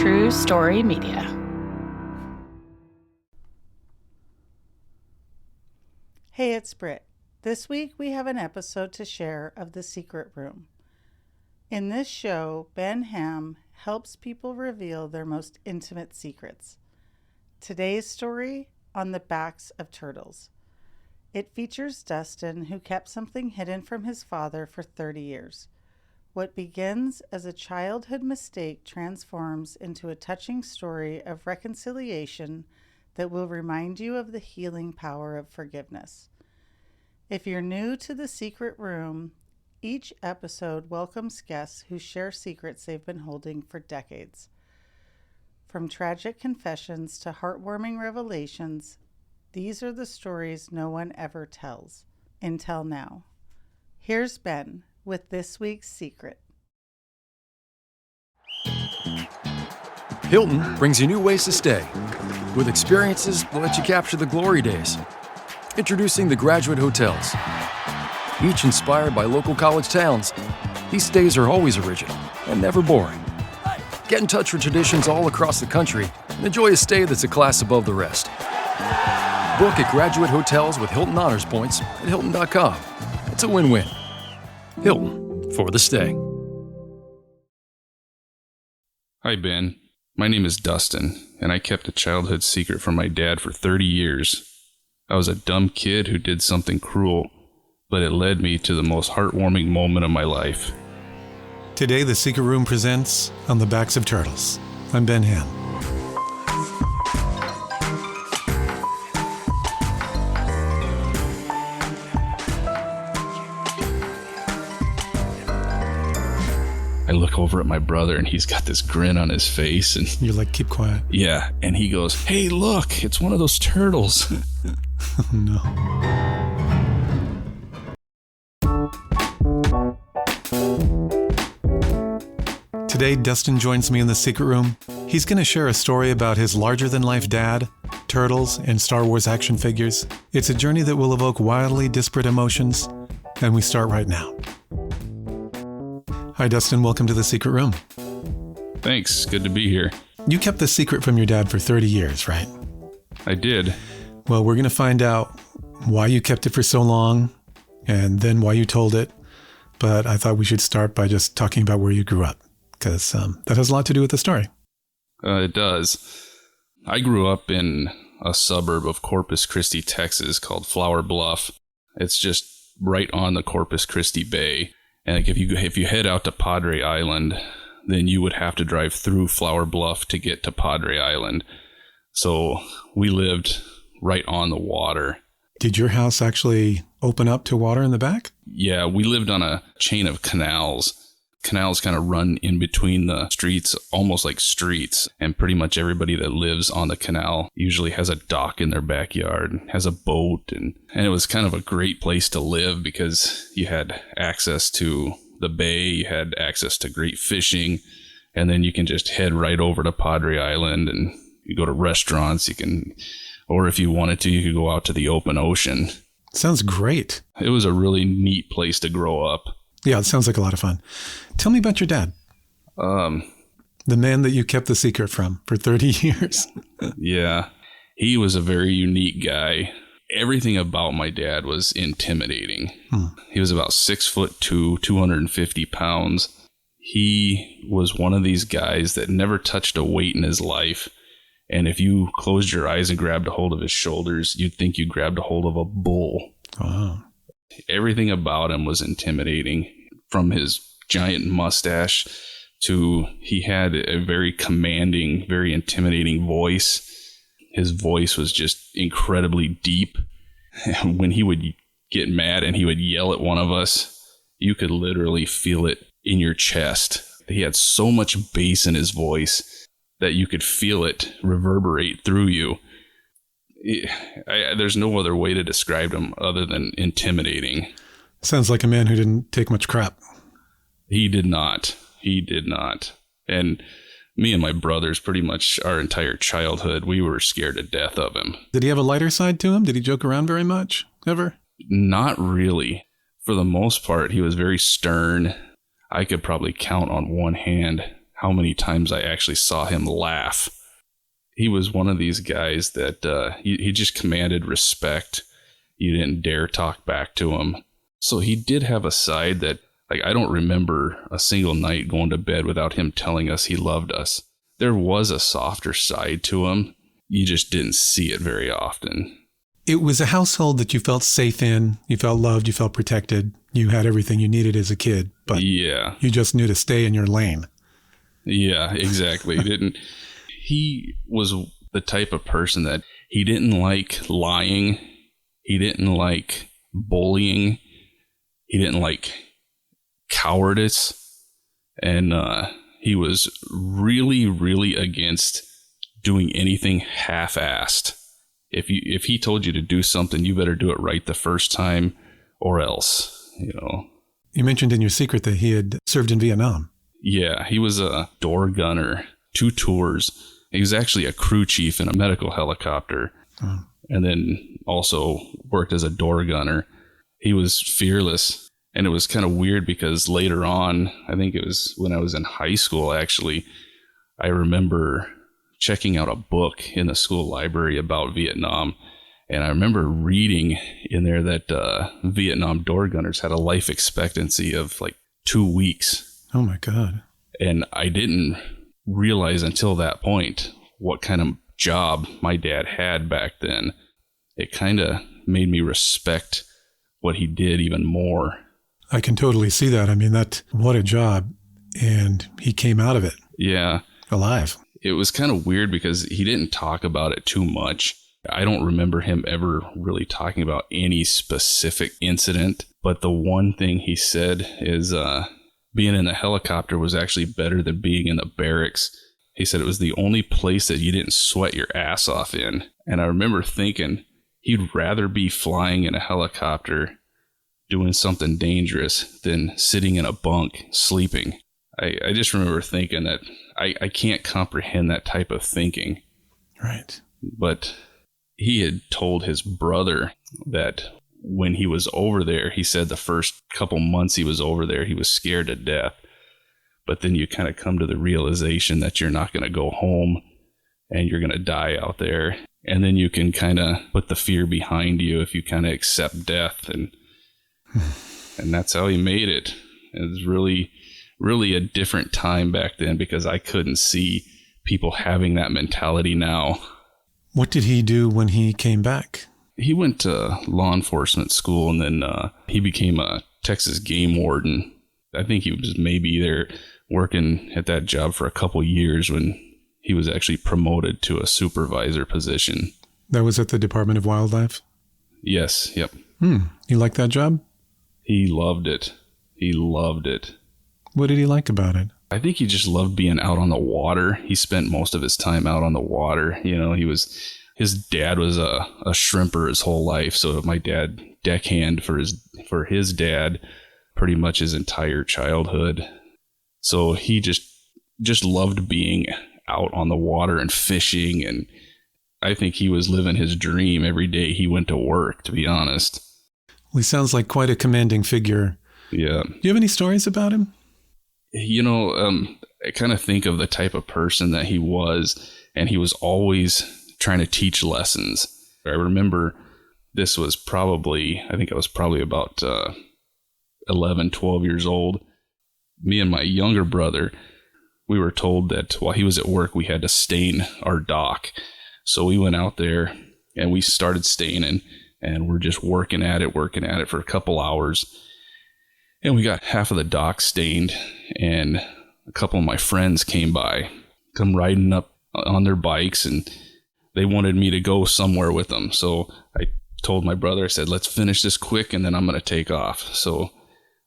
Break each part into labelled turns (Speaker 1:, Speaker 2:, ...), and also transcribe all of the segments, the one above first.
Speaker 1: True Story Media.
Speaker 2: Hey, it's Britt. This week we have an episode to share of The Secret Room. In this show, Hamm helps people reveal their most intimate secrets. Today's story, On the Backs of Turtles. It features Dustin, who kept something hidden from his father for 30 years. What begins as a childhood mistake transforms into a touching story of reconciliation that will remind you of the healing power of forgiveness. If you're new to The Secret Room, each episode welcomes guests who share secrets they've been holding for decades. From tragic confessions to heartwarming revelations, these are the stories no one ever tells, until now. Here's Ben with this week's secret.
Speaker 3: Hilton brings you new ways to stay, with experiences that let you capture the glory days. Introducing the Graduate Hotels. Each inspired by local college towns, these stays are always original and never boring. Get in touch with traditions all across the country and enjoy a stay that's a class above the rest. Book at Graduate Hotels with Hilton Honors Points at Hilton.com. It's a win-win. Hilton, for the stay.
Speaker 4: Hi, Ben. My name is Dustin, and I kept a childhood secret from my dad for 30 years. I was a dumb kid who did something cruel, but it led me to the most heartwarming moment of my life.
Speaker 5: Today, The Secret Room presents On the Backs of Turtles. I'm Ben Hamm.
Speaker 4: I look over at my brother, and he's got this grin on his face, and
Speaker 5: You're like, keep quiet.
Speaker 4: yeah, and he goes, "Hey, look, it's one of those turtles."
Speaker 5: Oh, no. Today, Dustin joins me in The Secret Room. He's going to share a story about his larger-than-life dad, turtles, and Star Wars action figures. It's a journey that will evoke wildly disparate emotions, and we start right now. Hi, Dustin. Welcome to The Secret Room.
Speaker 4: Thanks, good to be here.
Speaker 5: You kept the secret from your dad for 30 years, right?
Speaker 4: I did.
Speaker 5: Well, we're going to find out why you kept it for so long, and then why you told it. But I thought we should start by just talking about where you grew up, because that has a lot to do with the story.
Speaker 4: It does. I grew up in a suburb of Corpus Christi, Texas called Flower Bluff. It's just right on the Corpus Christi Bay. And like if you head out to Padre Island, then you would have to drive through Flower Bluff to get to Padre Island. So we lived right on the water.
Speaker 5: Did your house actually open up to water in the back?
Speaker 4: Yeah, we lived on a chain of canals. Canals kind of run in between the streets, almost like streets. And pretty much everybody that lives on the canal usually has a dock in their backyard, has a boat. And it was kind of a great place to live because you had access to the bay, you had access to great fishing, and then you can just head right over to Padre Island and you go to restaurants. Or if you wanted to, you could go out to the open ocean.
Speaker 5: Sounds great.
Speaker 4: It was a really neat place to grow up.
Speaker 5: Yeah, it sounds like a lot of fun. Tell me about your dad. The man that you kept the secret from for 30 years.
Speaker 4: Yeah, he was a very unique guy. Everything about my dad was intimidating. He was about 6'2", 250 pounds. He was one of these guys that never touched a weight in his life. And if you closed your eyes and grabbed a hold of his shoulders, you'd think you grabbed a hold of a bull.
Speaker 5: Wow.
Speaker 4: Everything about him was intimidating, from his giant mustache to he had a very commanding, very intimidating voice. His voice was just incredibly deep. When he would get mad and he would yell at one of us, you could literally feel it in your chest. He had so much bass in his voice that you could feel it reverberate through you. There's no other way to describe him other than intimidating.
Speaker 5: Sounds like a man who didn't take much crap.
Speaker 4: He did not. He did not. And me and my brothers, pretty much our entire childhood, we were scared to death of him.
Speaker 5: Did he have a lighter side to him? Did he joke around very much? Ever?
Speaker 4: Not really. For the most part, he was very stern. I could probably count on one hand how many times I actually saw him laugh. He was one of these guys that he just commanded respect. You didn't dare talk back to him. So he did have a side that, like, I don't remember a single night going to bed without him telling us he loved us. There was a softer side to him. You just didn't see it very often.
Speaker 5: It was a household that you felt safe in. You felt loved. You felt protected. You had everything you needed as a kid. But
Speaker 4: yeah,
Speaker 5: you just knew to stay in your lane.
Speaker 4: Yeah, exactly. He was the type of person that he didn't like lying. He didn't like bullying. He didn't like cowardice. And he was really, really against doing anything half-assed. If he told you to do something, you better do it right the first time or else, you know.
Speaker 5: You mentioned in your secret that he had served in Vietnam.
Speaker 4: Yeah, he was a door gunner, 2 tours. He was actually a crew chief in a medical helicopter, and then also worked as a door gunner. He was fearless, and it was kind of weird because later on, I think it was when I was in high school, actually, I remember checking out a book in the school library about Vietnam, and I remember reading in there that Vietnam door gunners had a life expectancy of like 2 weeks.
Speaker 5: Oh my God.
Speaker 4: And I didn't realize until that point what kind of job my dad had back then. It kind of made me respect what he did even more.
Speaker 5: I can totally see that. I mean, what a job. And he came out of it.
Speaker 4: Yeah.
Speaker 5: Alive.
Speaker 4: It was kind of weird because he didn't talk about it too much. I don't remember him ever really talking about any specific incident. But the one thing he said is being in a helicopter was actually better than being in the barracks. He said it was the only place that you didn't sweat your ass off in. And I remember thinking he'd rather be flying in a helicopter doing something dangerous than sitting in a bunk sleeping. I just remember thinking that I can't comprehend that type of thinking.
Speaker 5: Right.
Speaker 4: But he had told his brother that when he was over there, he said the first couple months he was over there, he was scared to death. But then you kind of come to the realization that you're not going to go home and you're going to die out there. And then you can kind of put the fear behind you if you kind of accept death. And that's how he made it. It was really, really a different time back then because I couldn't see people having that mentality now.
Speaker 5: What did he do when he came back?
Speaker 4: He went to law enforcement school, and then he became a Texas game warden. I think he was maybe there working at that job for a couple years when he was actually promoted to a supervisor position.
Speaker 5: That was at the Department of Wildlife?
Speaker 4: Yes, yep.
Speaker 5: You like that job?
Speaker 4: He loved it. He loved it.
Speaker 5: What did he like about it?
Speaker 4: I think he just loved being out on the water. He spent most of his time out on the water. You know, his dad was a shrimper his whole life. So my dad deckhand for his dad pretty much his entire childhood. So he just loved being out on the water and fishing. And I think he was living his dream every day he went to work, to be honest.
Speaker 5: Well, he sounds like quite a commanding figure.
Speaker 4: Yeah.
Speaker 5: Do you have any stories about him?
Speaker 4: You know, I kind of think of the type of person that he was, and he was always trying to teach lessons. I remember this was I think I was probably about 11, 12 years old. Me and my younger brother, we were told that while he was at work, we had to stain our dock. So we went out there and we started staining, and we're just working at it for a couple hours. And we got half of the dock stained, and a couple of my friends come riding up on their bikes, and they wanted me to go somewhere with them. So I told my brother, I said, let's finish this quick, and then I'm going to take off. So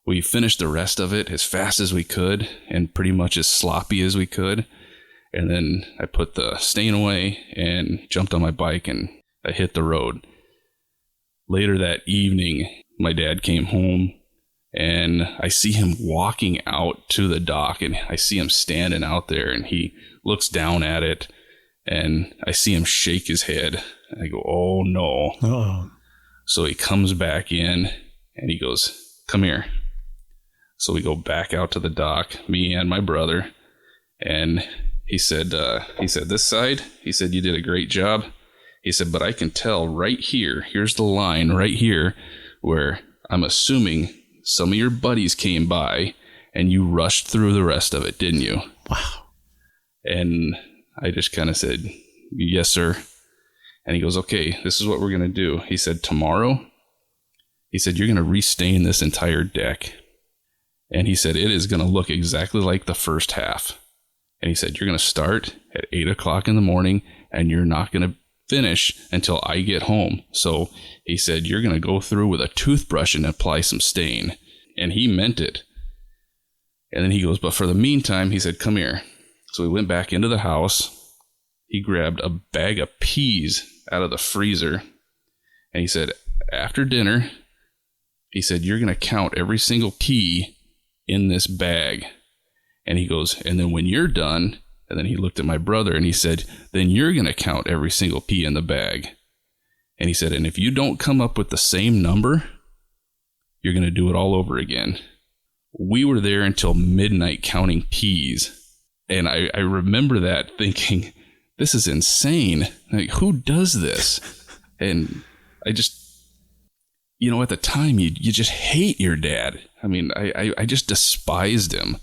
Speaker 4: we finished the rest of it as fast as we could and pretty much as sloppy as we could. And then I put the stain away and jumped on my bike, and I hit the road. Later that evening, my dad came home, and I see him walking out to the dock, and I see him standing out there, and he looks down at it, and I see him shake his head. And I go, oh no.
Speaker 5: Uh-oh.
Speaker 4: So he comes back in, and he goes, come here. So we go back out to the dock, me and my brother, And he said, this side, he said, you did a great job. He said, but I can tell right here, here's the line right here where I'm assuming some of your buddies came by and you rushed through the rest of it, didn't you?
Speaker 5: Wow.
Speaker 4: And I just kind of said, yes, sir. And he goes, okay, this is what we're going to do. He said, tomorrow, he said, you're going to restain this entire deck. And he said, it is going to look exactly like the first half. And he said, you're going to start at 8 o'clock in the morning and you're not going to finish until I get home. So he said, you're going to go through with a toothbrush and apply some stain. And he meant it. And then he goes, but for the meantime, he said, come here. So we went back into the house. He grabbed a bag of peas out of the freezer. And he said, after dinner, he said, you're going to count every single pea in this bag. And he goes, and then when you're done, and then he looked at my brother and he said, then you're going to count every single pea in the bag. And he said, and if you don't come up with the same number, you're going to do it all over again. We were there until midnight counting peas. And I remember that thinking, this is insane. Like, who does this? And I just, at the time, you just hate your dad. I mean, I just despised him.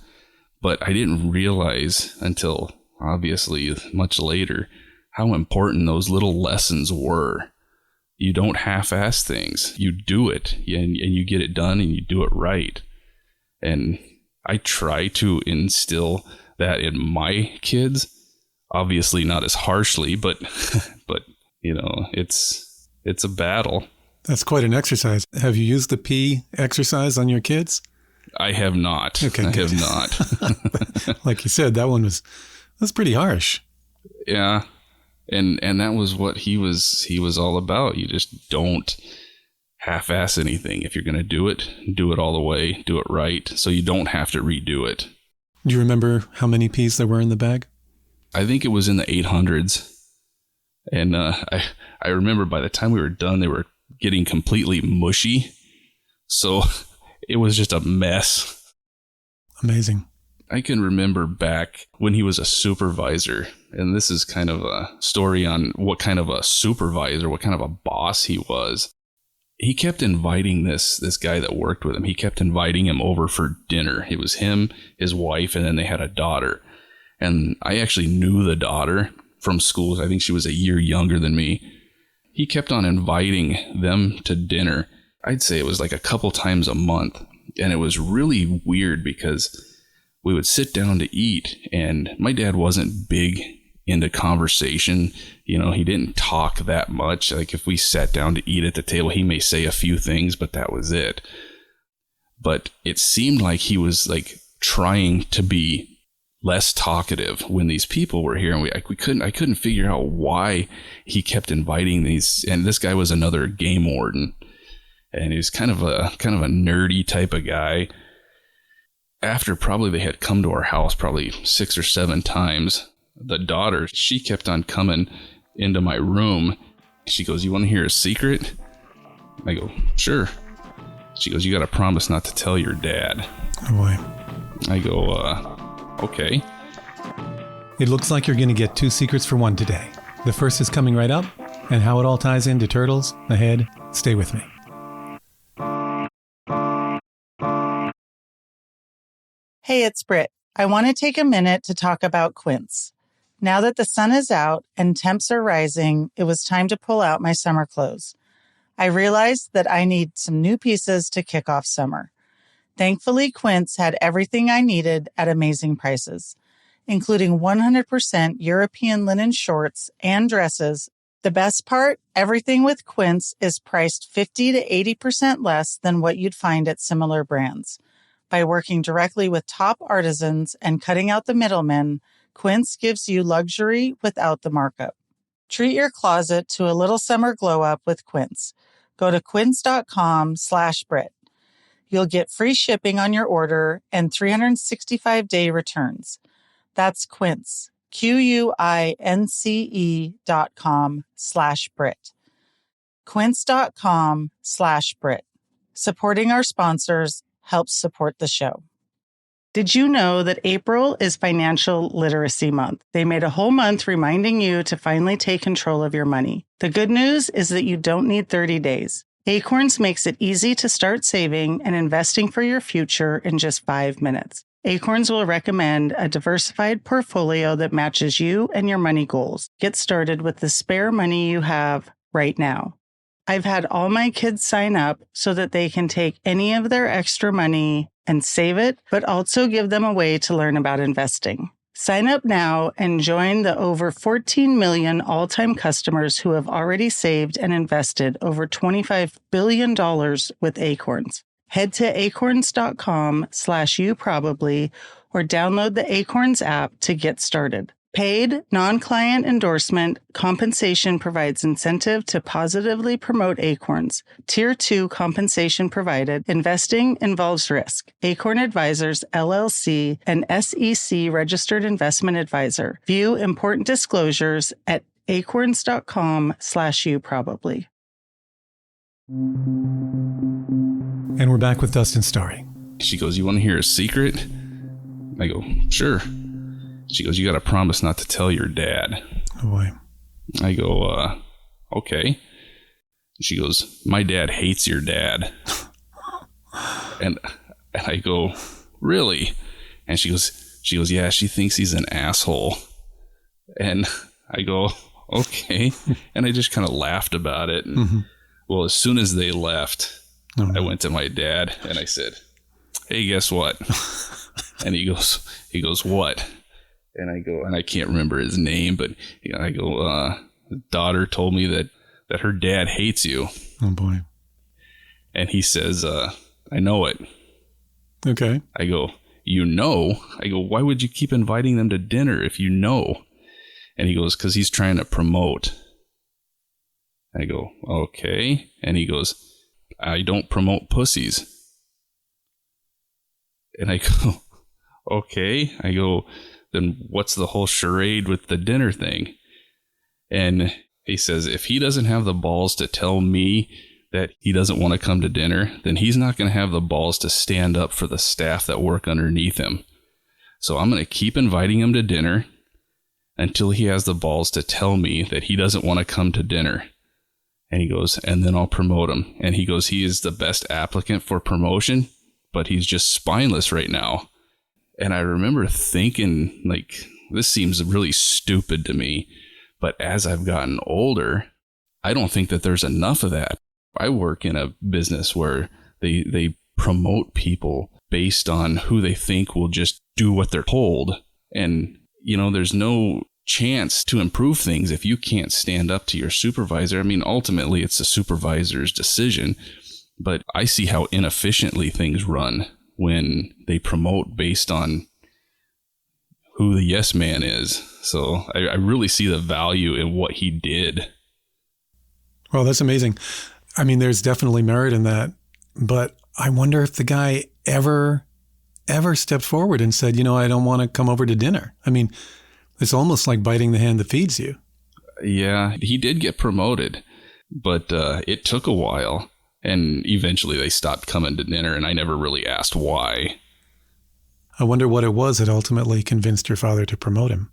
Speaker 4: But I didn't realize until, obviously, much later, how important those little lessons were. You don't half-ass things. You do it, and you get it done, and you do it right. And I try to instill that in my kids. Obviously not as harshly, but it's a battle.
Speaker 5: That's quite an exercise. Have you used the pea exercise on your kids?
Speaker 4: I have not.
Speaker 5: Okay,
Speaker 4: I have not.
Speaker 5: Like you said, that's pretty harsh.
Speaker 4: Yeah. And that was what he was all about. You just don't half-ass anything. If you're going to do it all the way, do it right, so you don't have to redo it.
Speaker 5: Do you remember how many peas there were in the bag?
Speaker 4: I think it was in the 800s. And I remember by the time we were done, they were getting completely mushy. So it was just a mess.
Speaker 5: Amazing.
Speaker 4: I can remember back when he was a supervisor, and this is kind of a story on what kind of a supervisor, what kind of a boss he was. He kept inviting this guy that worked with him. He kept inviting him over for dinner. It was him, his wife, and then they had a daughter. And I actually knew the daughter from school. I think she was a year younger than me. He kept on inviting them to dinner. I'd say it was like a couple times a month. And it was really weird because we would sit down to eat, and my dad wasn't big into conversation. He didn't talk that much. Like if we sat down to eat at the table, he may say a few things, but that was it. But it seemed like he was like trying to be less talkative when these people were here, and I couldn't figure out why he kept inviting these. And this guy was another game warden, and he was kind of a nerdy type of guy. After probably they had come to our house probably 6 or 7 times, the daughter, she kept on coming into my room. She goes, "You want to hear a secret?" I go, "Sure." She goes, "You got to promise not to tell your dad."
Speaker 5: Oh boy.
Speaker 4: I go, okay.
Speaker 5: It looks like you're going to get 2 secrets for 1 today. The first is coming right up, and how it all ties into turtles ahead. Stay with me.
Speaker 2: Hey, it's Britt. I want to take a minute to talk about Quince. Now that the sun is out and temps are rising, it was time to pull out my summer clothes. I realized that I need some new pieces to kick off summer. Thankfully, Quince had everything I needed at amazing prices, including 100% European linen shorts and dresses. The best part, everything with Quince is priced 50 to 80% less than what you'd find at similar brands. By working directly with top artisans and cutting out the middlemen, Quince gives you luxury without the markup. Treat your closet to a little summer glow up with Quince. Go to quince.com/Brit. You'll get free shipping on your order and 365-day returns. That's Quince, QUINCE.com/Brit. Quince.com/Brit. Supporting our sponsors helps support the show. Did you know that April is Financial Literacy Month? They made a whole month reminding you to finally take control of your money. The good news is that you don't need 30 days. Acorns makes it easy to start saving and investing for your future in just 5 minutes. Acorns will recommend a diversified portfolio that matches you and your money goals. Get started with the spare money you have right now. I've had all my kids sign up so that they can take any of their extra money and save it, but also give them a way to learn about investing. Sign up now and join the over 14 million all-time customers who have already saved and invested over $25 billion with Acorns. Head to acorns.com/youprobably or download the Acorns app to get started. Paid, non-client endorsement compensation provides incentive to positively promote Acorns. Tier 2 compensation provided. Investing involves risk. Acorn Advisors, LLC, an SEC registered investment advisor. View important disclosures at acorns.com/youprobably.
Speaker 5: And we're back with Dustin's story.
Speaker 4: She goes, you want to hear a secret? I go, sure. She goes, you got to promise not to tell your dad.
Speaker 5: Oh, boy.
Speaker 4: I go, okay. She goes, my dad hates your dad. and I go, really? And she goes, yeah, she thinks he's an asshole. And I go, okay. And I just kind of laughed about it. And, well, as soon as they left, I went to my dad and I said, hey, guess what? And he goes, what? And I go, and I can't remember his name, but I go, daughter told me that her dad hates you.
Speaker 5: Oh, boy.
Speaker 4: And he says, I know it.
Speaker 5: Okay.
Speaker 4: I go, you know? I go, why would you keep inviting them to dinner if you know? And he goes, because he's trying to promote. I go, okay. And he goes, I don't promote pussies. And I go, okay. I go, then what's the whole charade with the dinner thing? And he says, if he doesn't have the balls to tell me that he doesn't want to come to dinner, then he's not going to have the balls to stand up for the staff that work underneath him. So I'm going to keep inviting him to dinner until he has the balls to tell me that he doesn't want to come to dinner. And he goes, and then I'll promote him. And he goes, he is the best applicant for promotion, but he's just spineless right now. And I remember thinking, like, this seems really stupid to me. But as I've gotten older, I don't think that there's enough of that. I work in a business where they promote people based on who they think will just do what they're told. And, there's no chance to improve things if you can't stand up to your supervisor. I mean, ultimately, it's the supervisor's decision. But I see how inefficiently things run when they promote based on who the yes man is. So I really see the value in what he did.
Speaker 5: Well, that's amazing. I mean, there's definitely merit in that. But I wonder if the guy ever stepped forward and said, I don't want to come over to dinner. I mean, it's almost like biting the hand that feeds you.
Speaker 4: Yeah, he did get promoted, but it took a while. And eventually they stopped coming to dinner, and I never really asked why.
Speaker 5: I wonder what it was that ultimately convinced your father to promote him.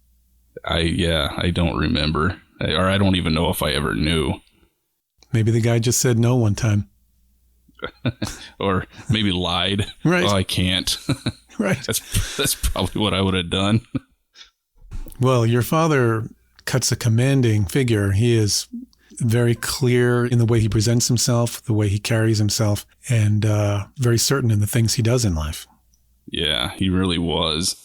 Speaker 4: I don't remember. Or I don't even know if I ever knew.
Speaker 5: Maybe the guy just said no one time.
Speaker 4: Or maybe lied.
Speaker 5: Right.
Speaker 4: Oh, I can't.
Speaker 5: Right.
Speaker 4: That's probably what I would have done.
Speaker 5: Well, your father cuts a commanding figure. He is very clear in the way he presents himself, the way he carries himself, and very certain in the things he does in life.
Speaker 4: Yeah, he really was.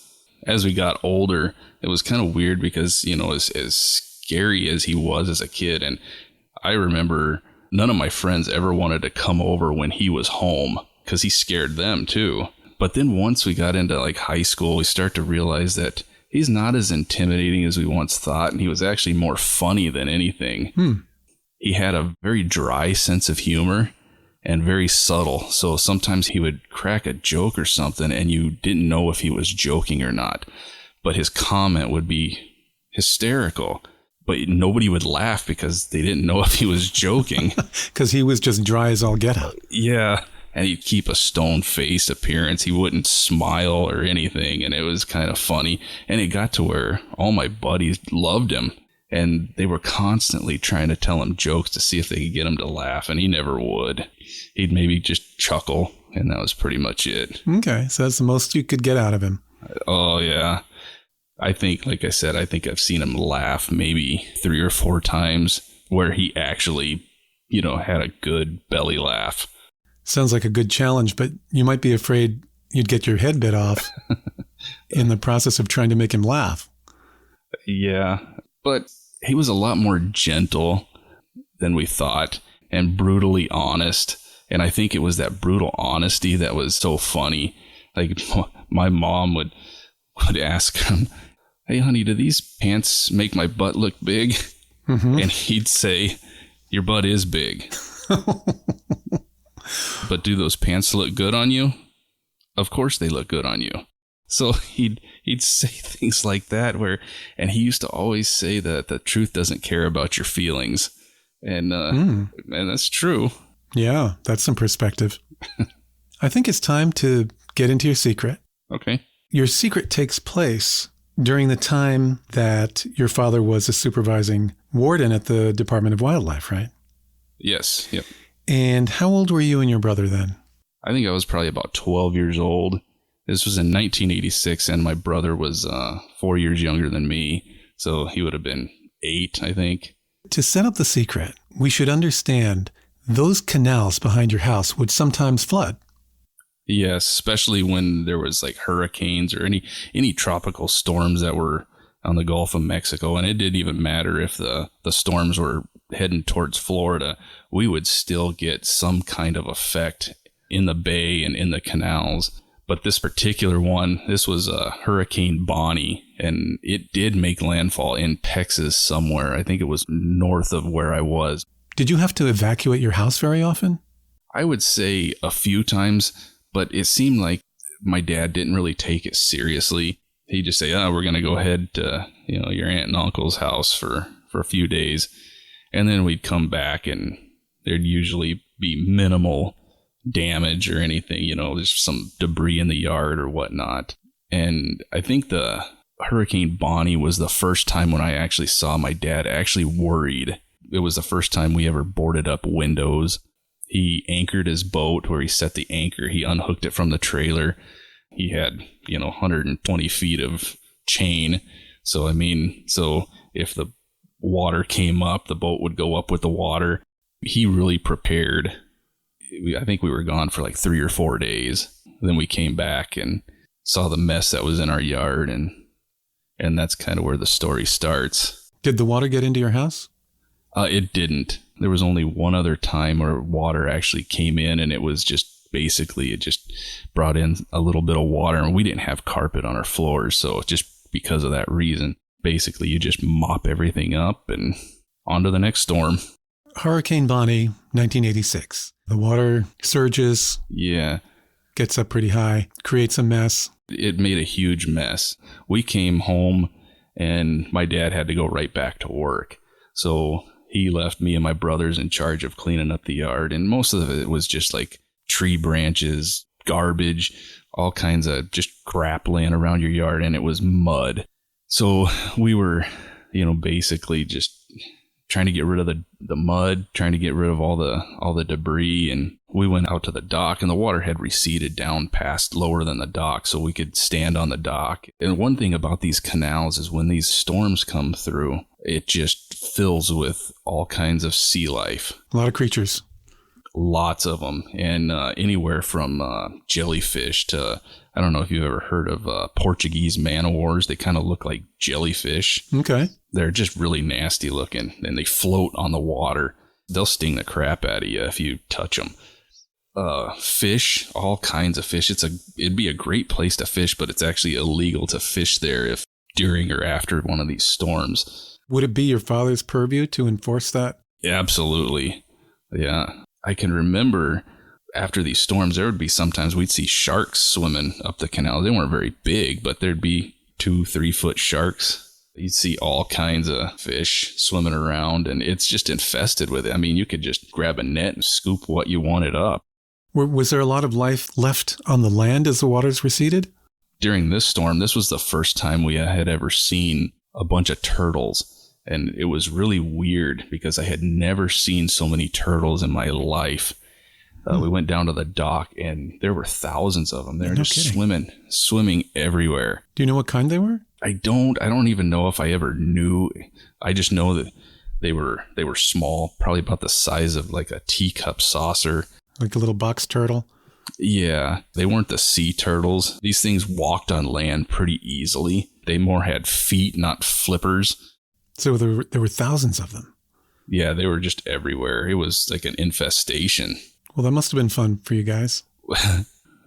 Speaker 4: As we got older, it was kind of weird because, as scary as he was as a kid, and I remember none of my friends ever wanted to come over when he was home because he scared them too. But then once we got into like high school, we start to realize that he's not as intimidating as we once thought, and he was actually more funny than anything. He had a very dry sense of humor and very subtle. So sometimes he would crack a joke or something and you didn't know if he was joking or not. But his comment would be hysterical. But nobody would laugh because they didn't know if he was joking.
Speaker 5: Because he was just dry as all get out.
Speaker 4: Yeah. and he'd keep a stone-faced appearance. He wouldn't smile or anything, and it was kind of funny. And it got to where all my buddies loved him, and they were constantly trying to tell him jokes to see if they could get him to laugh, and he never would. He'd maybe just chuckle, and that was pretty much it.
Speaker 5: Okay, so that's the most you could get out of him.
Speaker 4: Oh, yeah. I think, like I said, I think I've seen him laugh maybe 3 or 4 times where he actually, had a good belly laugh.
Speaker 5: Sounds like a good challenge, but you might be afraid you'd get your head bit off in the process of trying to make him laugh.
Speaker 4: Yeah, but he was a lot more gentle than we thought and brutally honest. And I think it was that brutal honesty that was so funny. Like, my mom would ask him, "Hey, honey, do these pants make my butt look big?" Mm-hmm. And he'd say, "Your butt is big." "But do those pants look good on you?" "Of course they look good on you." So he'd say things like that and he used to always say that the truth doesn't care about your feelings. And that's true.
Speaker 5: Yeah, that's some perspective. I think it's time to get into your secret.
Speaker 4: Okay.
Speaker 5: Your secret takes place during the time that your father was a supervising warden at the Department of Wildlife, right?
Speaker 4: Yes. Yep.
Speaker 5: And how old were you and your brother then?
Speaker 4: I think I was probably about 12 years old. This was in 1986, and my brother was 4 years younger than me. So he would have been 8, I think.
Speaker 5: To set up the secret, we should understand those canals behind your house would sometimes flood.
Speaker 4: Yes, especially when there was like hurricanes or any tropical storms that were on the Gulf of Mexico. And it didn't even matter if the storms were heading towards Florida. We would still get some kind of effect in the bay and in the canals. But this particular one, this was Hurricane Bonnie, and it did make landfall in Texas somewhere. I think it was north of where I was.
Speaker 5: Did you have to evacuate your house very often? I
Speaker 4: would say a few times, but it seemed like my dad didn't really take it seriously. He'd just say, we're going to go ahead to your aunt and uncle's house for a few days. And then we'd come back and there'd usually be minimal damage or anything, there's some debris in the yard or whatnot. And I think the Hurricane Bonnie was the first time when I actually saw my dad actually worried. It was the first time we ever boarded up windows. He anchored his boat where he set the anchor. He unhooked it from the trailer. He had, 120 feet of chain. So if the water came up, the boat would go up with the water. He really prepared. I think we were gone for like 3 or 4 days. Then we came back and saw the mess that was in our yard. And that's kind of where the story starts.
Speaker 5: Did the water get into your house?
Speaker 4: It didn't. There was only one other time where water actually came in, and it was just basically, it just brought in a little bit of water, and we didn't have carpet on our floors. So just because of that reason, basically you just mop everything up and on to the next storm.
Speaker 5: Hurricane Bonnie, 1986. The water surges.
Speaker 4: Yeah.
Speaker 5: Gets up pretty high, creates a mess.
Speaker 4: It made a huge mess. We came home and my dad had to go right back to work. So he left me and my brothers in charge of cleaning up the yard. And most of it was just like tree branches, garbage, all kinds of just crap laying around your yard. And it was mud. So we were, basically just trying to get rid of the mud, trying to get rid of all the debris. And we went out to the dock, and the water had receded down past lower than the dock, so we could stand on the dock. And one thing about these canals is when these storms come through, it just fills with all kinds of sea life.
Speaker 5: A lot of creatures.
Speaker 4: Lots of them. And anywhere from jellyfish to, I don't know if you've ever heard of Portuguese man-o-wars. They kind of look like jellyfish.
Speaker 5: Okay.
Speaker 4: They're just really nasty looking, and they float on the water. They'll sting the crap out of you if you touch them. Fish, all kinds of fish. It'd be a great place to fish, but it's actually illegal to fish there if during or after one of these storms.
Speaker 5: Would it be your father's purview to enforce that?
Speaker 4: Absolutely. Yeah. I can remember after these storms, there would be sometimes we'd see sharks swimming up the canal. They weren't very big, but there'd be 2-3 foot sharks. You'd see all kinds of fish swimming around, and it's just infested with it. I mean, you could just grab a net and scoop what you wanted up.
Speaker 5: Was there a lot of life left on the land as the waters receded?
Speaker 4: During this storm, this was the first time we had ever seen a bunch of turtles. And it was really weird because I had never seen so many turtles in my life. We went down to the dock and there were thousands of them. They were just swimming everywhere.
Speaker 5: Do you know what kind they were?
Speaker 4: I don't even know if I ever knew. I just know that they were small, probably about the size of like a teacup saucer.
Speaker 5: Like a little box turtle?
Speaker 4: Yeah, they weren't the sea turtles. These things walked on land pretty easily. They more had feet, not flippers.
Speaker 5: So there were thousands of them.
Speaker 4: Yeah, they were just everywhere. It was like an infestation.
Speaker 5: Well, that must have been fun for you guys.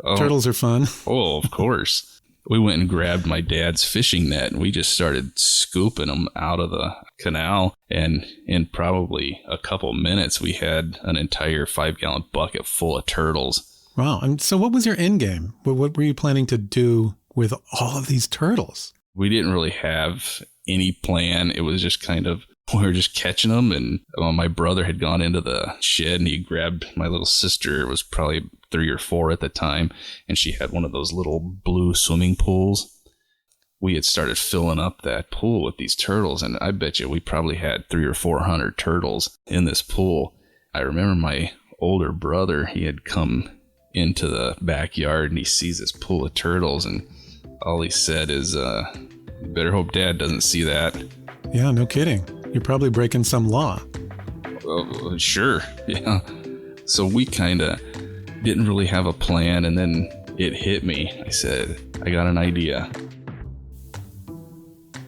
Speaker 4: Oh,
Speaker 5: turtles are fun.
Speaker 4: Oh, of course. We went and grabbed my dad's fishing net and we just started scooping them out of the canal. And in probably a couple minutes, we had an entire 5-gallon bucket full of turtles.
Speaker 5: Wow. And so what was your end game? What were you planning to do with all of these turtles?
Speaker 4: We didn't really have any plan. It was just kind of, we were just catching them. And my brother had gone into the shed and he grabbed my little sister. It was probably 3 or 4 at the time. And she had one of those little blue swimming pools. We had started filling up that pool with these turtles. And I bet you we probably had 300 or 400 turtles in this pool. I remember my older brother, he had come into the backyard and he sees this pool of turtles. And all he said is, better hope Dad doesn't see that.
Speaker 5: Yeah, no kidding. You're probably breaking some law.
Speaker 4: Sure, yeah. So we kind of didn't really have a plan, and then it hit me. I said, I got an idea.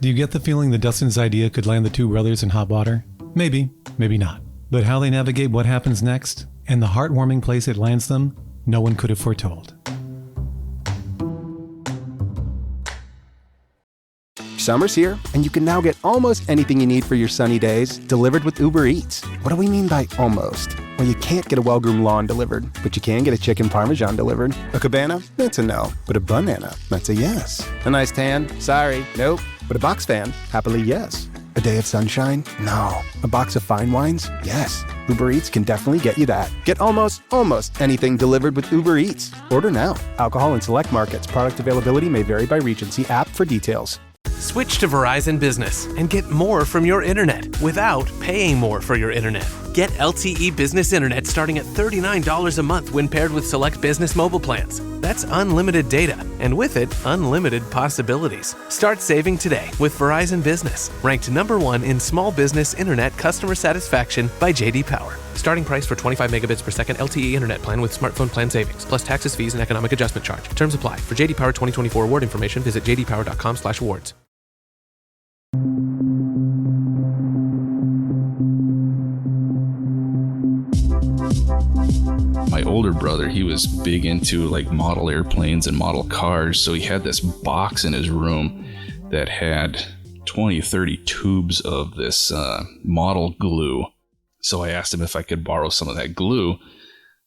Speaker 5: Do you get the feeling that Dustin's idea could land the two brothers in hot water? Maybe, maybe not. But how they navigate what happens next, and the heartwarming place it lands them, no one could have foretold.
Speaker 1: Summer's here, and you can now get almost anything you need for your sunny days delivered with Uber Eats. What do we mean by almost? Well, you can't get a well-groomed lawn delivered, but you can get a chicken parmesan delivered. A cabana? That's a no. But a banana? That's a yes. A nice tan? Sorry, nope. But a box fan? Happily, yes. A day of sunshine? No. A box of fine wines? Yes. Uber Eats can definitely get you that. Get almost anything delivered with Uber Eats. Order now. Alcohol in select markets. Product availability may vary by region. See app for details.
Speaker 6: Switch to Verizon Business and get more from your internet without paying more for your internet. Get LTE Business Internet starting at $39 a month when paired with select business mobile plans. That's unlimited data, and with it, unlimited possibilities. Start saving today with Verizon Business, ranked #1 in small business internet customer satisfaction by J.D. Power. Starting price for 25 megabits per second LTE internet plan with smartphone plan savings, plus taxes, fees, and economic adjustment charge. Terms apply. For J.D. Power 2024 award information, visit jdpower.com/awards.
Speaker 4: My older brother, he was big into like model airplanes and model cars, so he had this box in his room that had 20-30 tubes of this model glue. So I asked him if I could borrow some of that glue.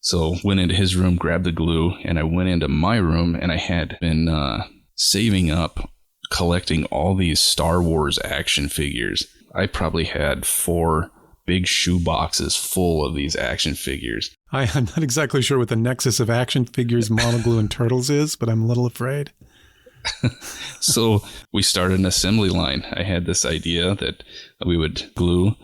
Speaker 4: So went into his room, grabbed the glue, and I went into my room, and I had been saving up, collecting all these Star Wars action figures. I probably had 4 big shoe boxes full of these action figures.
Speaker 5: I'm not exactly sure what the nexus of action figures, model glue, and turtles is, but I'm a little afraid.
Speaker 4: So we started an assembly line. I had this idea that we would glue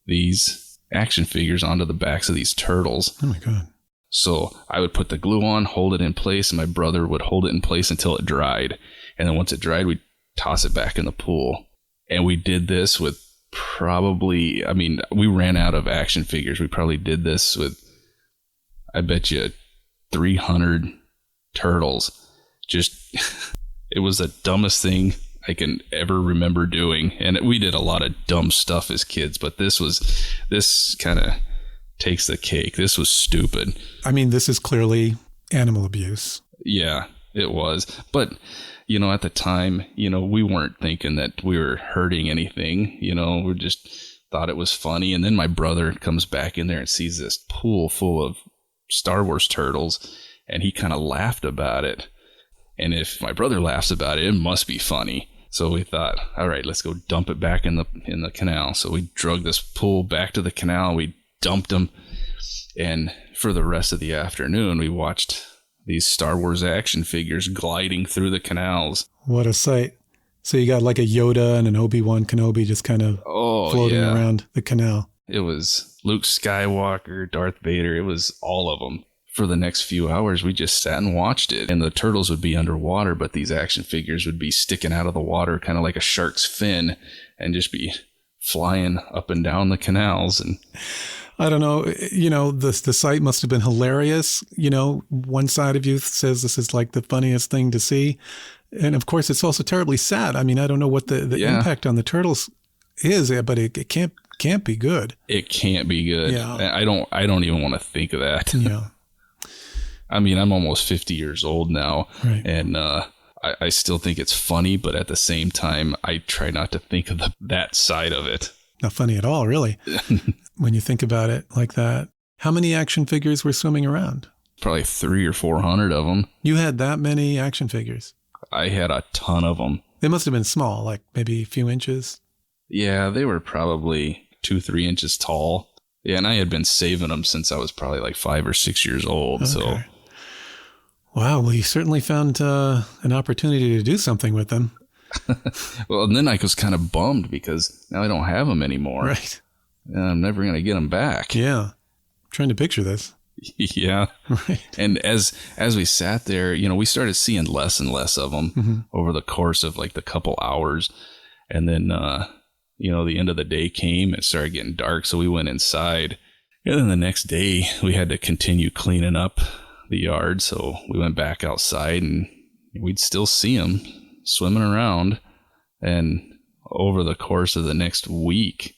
Speaker 4: these action figures onto the backs of these turtles.
Speaker 5: Oh my God.
Speaker 4: So I would put the glue on, hold it in place, and my brother would hold it in place until it dried. And then once it dried, we'd toss it back in the pool. And we did this with probably, we ran out of action figures. We probably did this with, I bet you, 300 turtles. Just, it was the dumbest thing I can ever remember doing. And we did a lot of dumb stuff as kids, but this kind of takes the cake. This was stupid.
Speaker 5: This is clearly animal abuse.
Speaker 4: Yeah, it was. But at the time, we weren't thinking that we were hurting anything. We just thought it was funny. And then my brother comes back in there and sees this pool full of Star Wars turtles, and he kind of laughed about it. And if my brother laughs about it, it must be funny. So we thought, all right, let's go dump it back in the canal. So we drug this pool back to the canal. We dumped them. And for the rest of the afternoon, we watched these Star Wars action figures gliding through the canals.
Speaker 5: What a sight. So you got like a Yoda and an Obi-Wan Kenobi just kind of floating around the canal.
Speaker 4: It was Luke Skywalker, Darth Vader. It was all of them. For the next few hours, we just sat and watched it. And the turtles would be underwater, but these action figures would be sticking out of the water, kind of like a shark's fin, and just be flying up and down the canals. And
Speaker 5: I don't know, the sight must have been hilarious. One side of you says this is like the funniest thing to see. And of course, it's also terribly sad. I mean, I don't know what the impact on the turtles is, but it can't be good.
Speaker 4: It can't be good.
Speaker 5: Yeah.
Speaker 4: I don't even want to think of that.
Speaker 5: Yeah.
Speaker 4: I mean, I'm almost 50 years old now,
Speaker 5: right.
Speaker 4: And I still think it's funny, but at the same time, I try not to think of that side of it.
Speaker 5: Not funny at all, really. When you think about it like that. How many action figures were swimming around?
Speaker 4: Probably 300 or 400 of them.
Speaker 5: You had that many action figures?
Speaker 4: I had a ton of them.
Speaker 5: They must have been small, like maybe a few inches.
Speaker 4: Yeah, they were probably 2-3 inches tall. Yeah, and I had been saving them since I was probably like 5 or 6 years old.
Speaker 5: Okay.
Speaker 4: So,
Speaker 5: wow, well, you certainly found an opportunity to do something with them.
Speaker 4: Well, and then I was kind of bummed because now I don't have them anymore.
Speaker 5: Right.
Speaker 4: And I'm never going to get them back.
Speaker 5: Yeah. I'm trying to picture this.
Speaker 4: Yeah.
Speaker 5: Right.
Speaker 4: And as we sat there, we started seeing less and less of them over the course of like the couple hours. And then, the end of the day came and it started getting dark. So we went inside. And then the next day we had to continue cleaning up the yard. So we went back outside and we'd still see them swimming around. And over the course of the next week,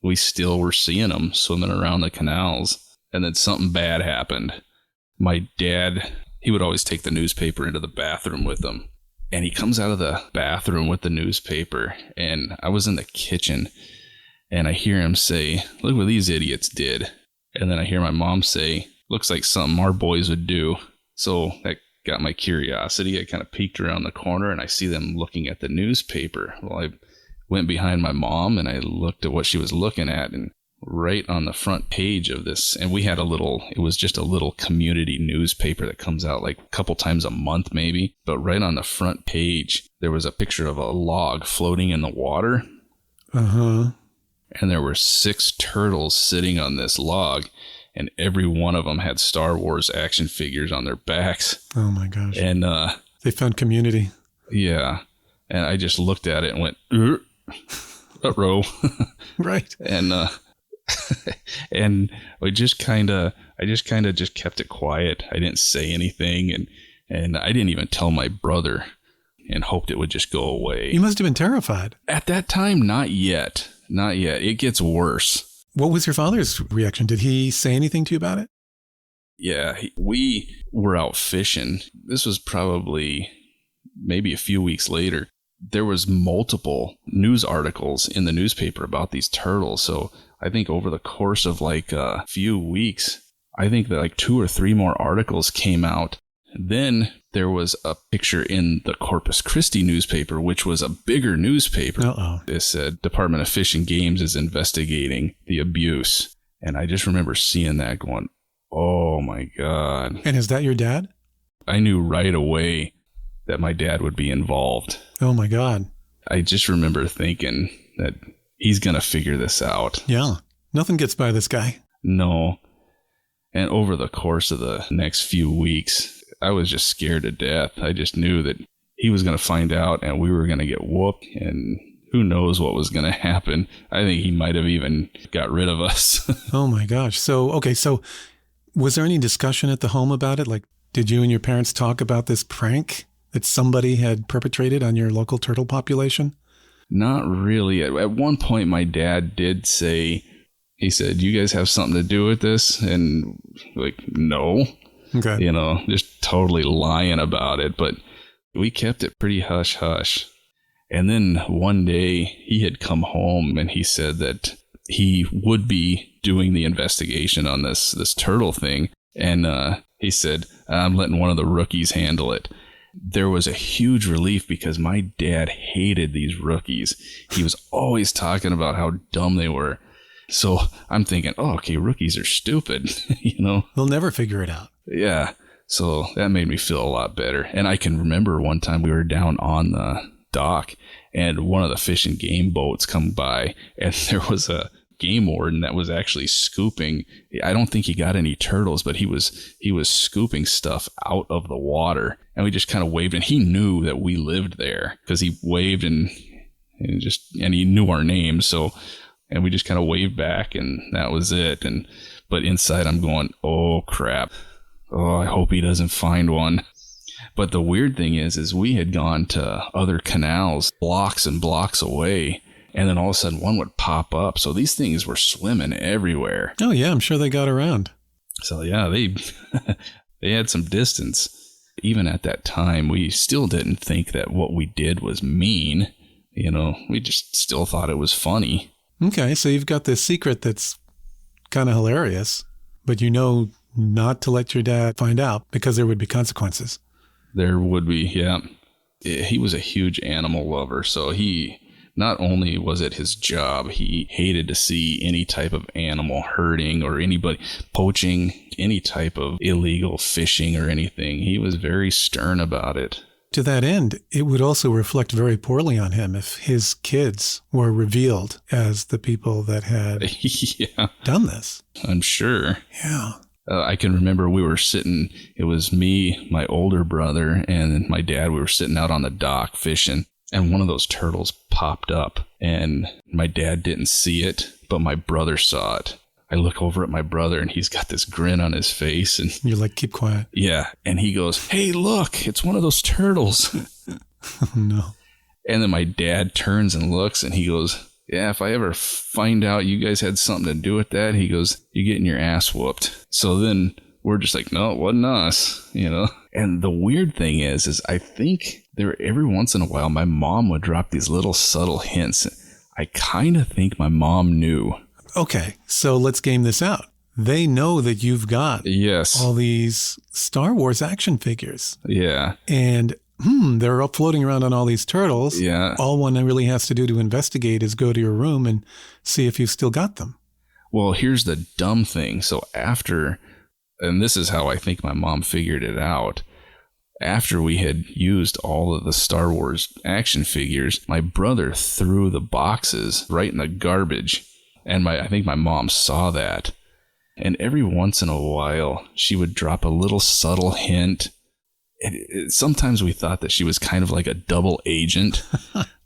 Speaker 4: we still were seeing them swimming around the canals. And then something bad happened. My dad, he would always take the newspaper into the bathroom with him. And he comes out of the bathroom with the newspaper. And I was in the kitchen. And I hear him say, "Look what these idiots did." And then I hear my mom say, "Looks like something our boys would do." So that got my curiosity. I kind of peeked around the corner and I see them looking at the newspaper. Well, I went behind my mom and I looked at what she was looking at. And right on the front page of this, and we had it was just a little community newspaper that comes out like a couple times a month maybe, but right on the front page there was a picture of a log floating in the water. And there were 6 turtles sitting on this log, and every one of them had Star Wars action figures on their backs.
Speaker 5: Oh my gosh.
Speaker 4: And
Speaker 5: they found community.
Speaker 4: Yeah. And I just looked at it and went, uh-oh.
Speaker 5: Right.
Speaker 4: And and I just kind of kept it quiet. I didn't say anything, and I didn't even tell my brother, and hoped it would just go away.
Speaker 5: You must have been terrified.
Speaker 4: At that time, not yet. It gets worse.
Speaker 5: What was your father's reaction? Did he say anything to you about it?
Speaker 4: Yeah, we were out fishing. This was probably maybe a few weeks later. There was multiple news articles in the newspaper about these turtles. So I think over the course of like a few weeks, I think that like 2 or 3 more articles came out. Then there was a picture in the Corpus Christi newspaper, which was a bigger newspaper.
Speaker 5: Uh-oh.
Speaker 4: It said Department of Fish and Games is investigating the abuse. And I just remember seeing that going, oh my God.
Speaker 5: And is that your dad?
Speaker 4: I knew right away that my dad would be involved.
Speaker 5: Oh my God.
Speaker 4: I just remember thinking that he's going to figure this out.
Speaker 5: Yeah. Nothing gets by this guy.
Speaker 4: No. And over the course of the next few weeks, I was just scared to death. I just knew that he was going to find out and we were going to get whooped, and who knows what was going to happen. I think he might have even got rid of us.
Speaker 5: Oh my gosh. So was there any discussion at the home about it? Like, did you and your parents talk about this prank that somebody had perpetrated on your local turtle population?
Speaker 4: Not really. At one point, my dad did say, he said, "You guys have something to do with this?" And like, no.
Speaker 5: Okay.
Speaker 4: Just totally lying about it. But we kept it pretty hush-hush. And then one day he had come home and he said that he would be doing the investigation on this turtle thing. And he said, "I'm letting one of the rookies handle it." There was a huge relief because my dad hated these rookies. He was always talking about how dumb they were. So I'm thinking, oh, okay, rookies are stupid,
Speaker 5: They'll never figure it out.
Speaker 4: Yeah. So that made me feel a lot better. And I can remember one time we were down on the dock and one of the fish and game boats come by, and there was a game warden that was actually scooping. I don't think he got any turtles, but he was scooping stuff out of the water. And we just kind of waved, and he knew that we lived there because he waved and he knew our names. So, and we just kind of waved back, and that was it. But inside I'm going, oh crap. Oh, I hope he doesn't find one. But the weird thing is we had gone to other canals blocks and blocks away, and then all of a sudden one would pop up. So these things were swimming everywhere.
Speaker 5: Oh yeah, I'm sure they got around.
Speaker 4: So yeah, they had some distance. Even at that time, we still didn't think that what we did was mean. We just still thought it was funny.
Speaker 5: Okay, so you've got this secret that's kind of hilarious, but not to let your dad find out because there would be consequences.
Speaker 4: There would be, yeah. He was a huge animal lover, so he not only was it his job, he hated to see any type of animal hurting or anybody poaching, any type of illegal fishing or anything. He was very stern about it.
Speaker 5: To that end, it would also reflect very poorly on him if his kids were revealed as the people that had done this.
Speaker 4: I'm sure.
Speaker 5: Yeah.
Speaker 4: I can remember we were sitting, it was me, my older brother, and my dad. We were sitting out on the dock fishing, and one of those turtles popped up, and my dad didn't see it, but my brother saw it. I look over at my brother, and he's got this grin on his face. And
Speaker 5: you're like, keep quiet.
Speaker 4: Yeah, and he goes, hey, look, it's one of those turtles.
Speaker 5: Oh, no.
Speaker 4: And then my dad turns and looks, and he goes, yeah, if I ever find out you guys had something to do with that, he goes, you're getting your ass whooped. So then we're just like, no, it wasn't us, And the weird thing is I think every once in a while, my mom would drop these little subtle hints. I kind of think my mom knew. Okay,
Speaker 5: so let's game this out. They know that you've got all these Star Wars action figures.
Speaker 4: Yeah.
Speaker 5: And they're up floating around on all these turtles.
Speaker 4: Yeah.
Speaker 5: All one really has to do to investigate is go to your room and see if you've still got them.
Speaker 4: Well, here's the dumb thing. So after, and this is how I think my mom figured it out, after we had used all of the Star Wars action figures, my brother threw the boxes right in the garbage. And I think my mom saw that. And every once in a while, she would drop a little subtle hint. Sometimes we thought that she was kind of like a double agent.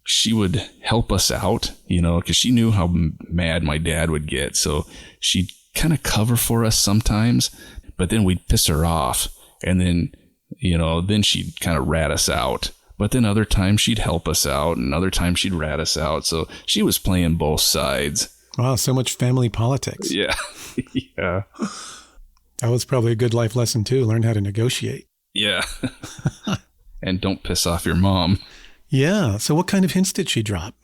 Speaker 4: She would help us out, because she knew how mad my dad would get. So she'd kind of cover for us sometimes, but then we'd piss her off. And then, then she'd kind of rat us out. But then other times she'd help us out, and other times she'd rat us out. So she was playing both sides.
Speaker 5: Wow, so much family politics.
Speaker 4: Yeah. Yeah.
Speaker 5: That was probably a good life lesson, too. Learn how to negotiate.
Speaker 4: Yeah. And don't piss off your mom.
Speaker 5: Yeah. So what kind of hints did she drop?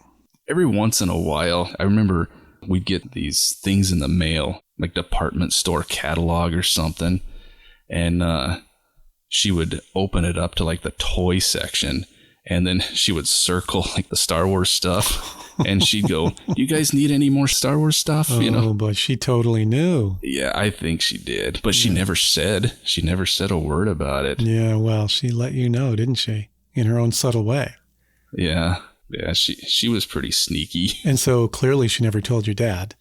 Speaker 4: Every once in a while, I remember we'd get these things in the mail, like department store catalog or something. And she would open it up to like the toy section. And then she would circle like the Star Wars stuff. And she'd go, you guys need any more Star Wars stuff?
Speaker 5: Oh, but she totally knew.
Speaker 4: Yeah, I think she did. But she never said a word about it.
Speaker 5: Yeah, well, she let you know, didn't she? In her own subtle way.
Speaker 4: Yeah. Yeah, she was pretty sneaky.
Speaker 5: And so clearly she never told your dad.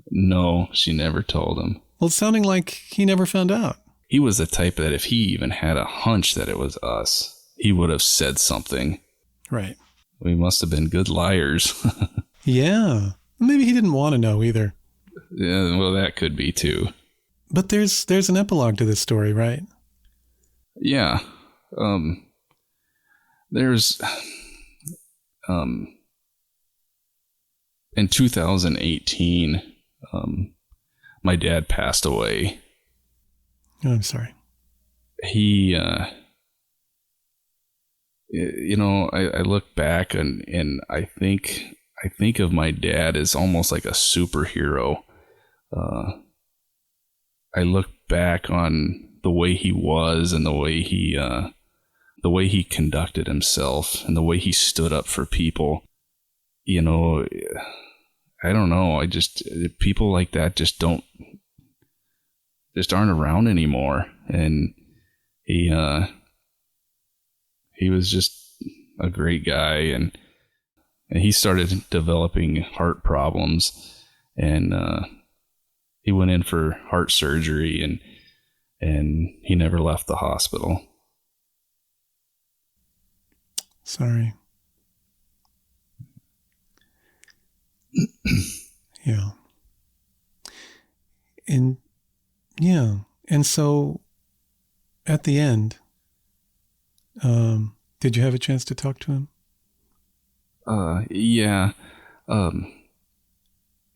Speaker 4: No, she never told him.
Speaker 5: Well, it's sounding like he never found out.
Speaker 4: He was the type that if he even had a hunch that it was us, he would have said something.
Speaker 5: Right.
Speaker 4: We must have been good liars.
Speaker 5: Yeah. Maybe he didn't want to know either.
Speaker 4: Yeah, well, that could be too.
Speaker 5: But there's an epilogue to this story, right?
Speaker 4: Yeah. There's in 2018, my dad passed away.
Speaker 5: Oh, I'm sorry.
Speaker 4: He I look back and I think of my dad as almost like a superhero. I look back on the way he was and the way he conducted himself and the way he stood up for people. I don't know. People like that just aren't around anymore. And he was just a great guy, and he started developing heart problems, and he went in for heart surgery, and he never left the hospital.
Speaker 5: Sorry. Yeah. And so at the end, did you have a chance to talk to him?
Speaker 4: Yeah.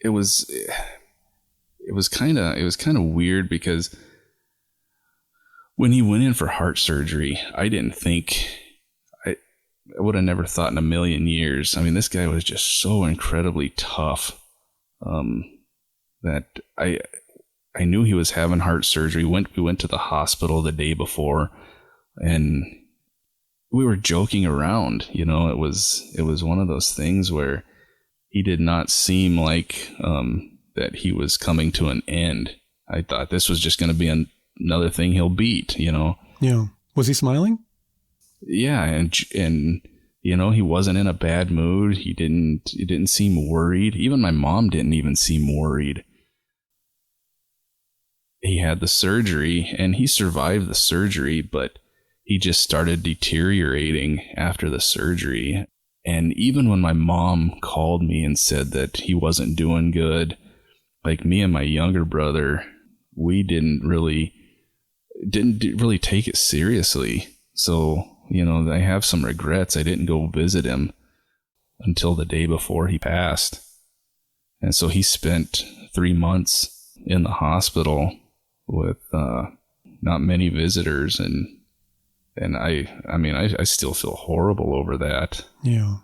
Speaker 4: It was kind of weird, because when he went in for heart surgery, I didn't think, I would have never thought in a million years. I mean, this guy was just so incredibly tough, that I knew he was having heart surgery. We went to the hospital the day before, and we were joking around. You know, it was one of those things where he did not seem like that he was coming to an end. I thought this was just going to be another thing he'll beat, you know.
Speaker 5: Yeah. Was he smiling?
Speaker 4: Yeah, and you know, he wasn't in a bad mood. He didn't seem worried. Even my mom didn't even seem worried. He had the surgery, and he survived the surgery, but he just started deteriorating after the surgery. And even when my mom called me and said that he wasn't doing good, like, me and my younger brother, we didn't really take it seriously. So, you know, I have some regrets. I didn't go visit him until the day before he passed. And so he spent 3 months in the hospital with not many visitors, and I still feel horrible over that.
Speaker 5: Yeah.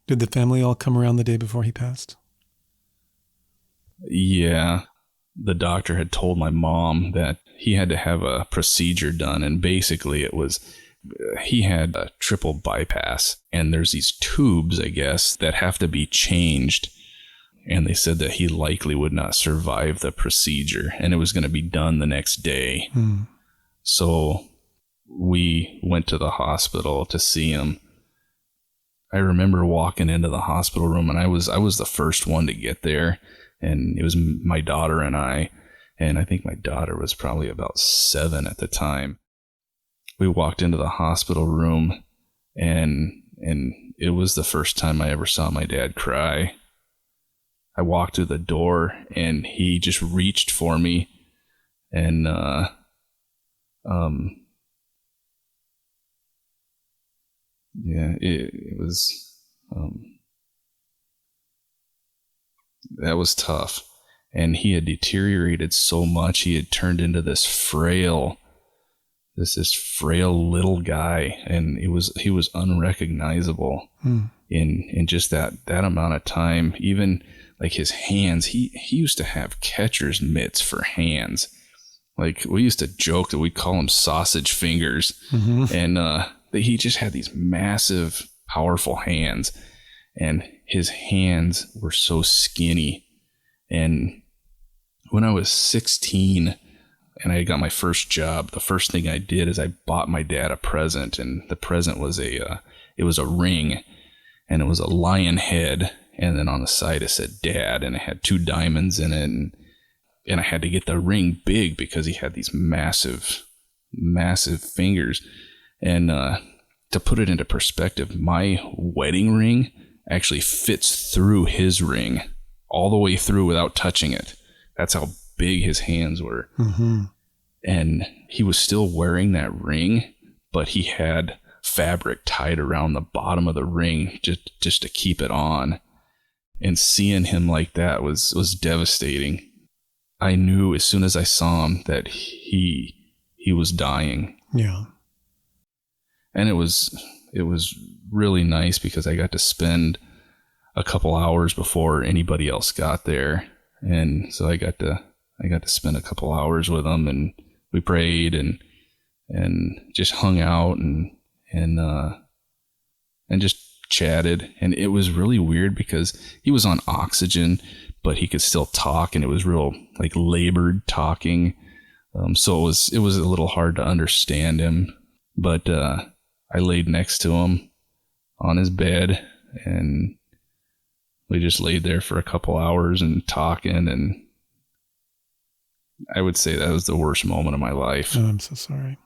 Speaker 5: Did the family all come around the day before he passed?
Speaker 4: Yeah. The doctor had told my mom that he had to have a procedure done, and basically it was, he had a triple bypass, and there's these tubes, I guess, that have to be changed. And they said that he likely would not survive the procedure, and it was going to be done the next day. So we went to the hospital to see him. I remember walking into the hospital room, and I was the first one to get there, and it was my daughter and I think my daughter was probably about 7 at the time. We walked into the hospital room, and it was the first time I ever saw my dad cry. I walked through the door, and he just reached for me, and yeah, it was that was tough. And he had deteriorated so much. He had turned into this frail little guy, and he was unrecognizable in just that amount of time. Even like his hands, he used to have catcher's mitts for hands. Like, we used to joke that we call them sausage fingers. And he just had these massive, powerful hands, and his hands were so skinny. And when I was 16 and I got my first job, the first thing I did is I bought my dad a present, and the present was it was a ring, and it was a lion head, and then on the side it said Dad, and it had 2 diamonds in it, and I had to get the ring big because he had these massive fingers. And to put it into perspective, my wedding ring actually fits through his ring all the way through without touching it. That's how big his hands were. And he was still wearing that ring, but he had fabric tied around the bottom of the ring just to keep it on. And seeing him like that was devastating. I knew as soon as I saw him that he was dying.
Speaker 5: Yeah.
Speaker 4: And it was really nice because I got to spend a couple hours before anybody else got there. And so I got to spend a couple hours with him, and we prayed and just hung out and just chatted, and it was really weird because he was on oxygen, but he could still talk, and it was real like labored talking. So it was a little hard to understand him, but I laid next to him on his bed, and we just laid there for a couple hours and talking, and I would say that was the worst moment of my life.
Speaker 5: Oh, I'm so sorry.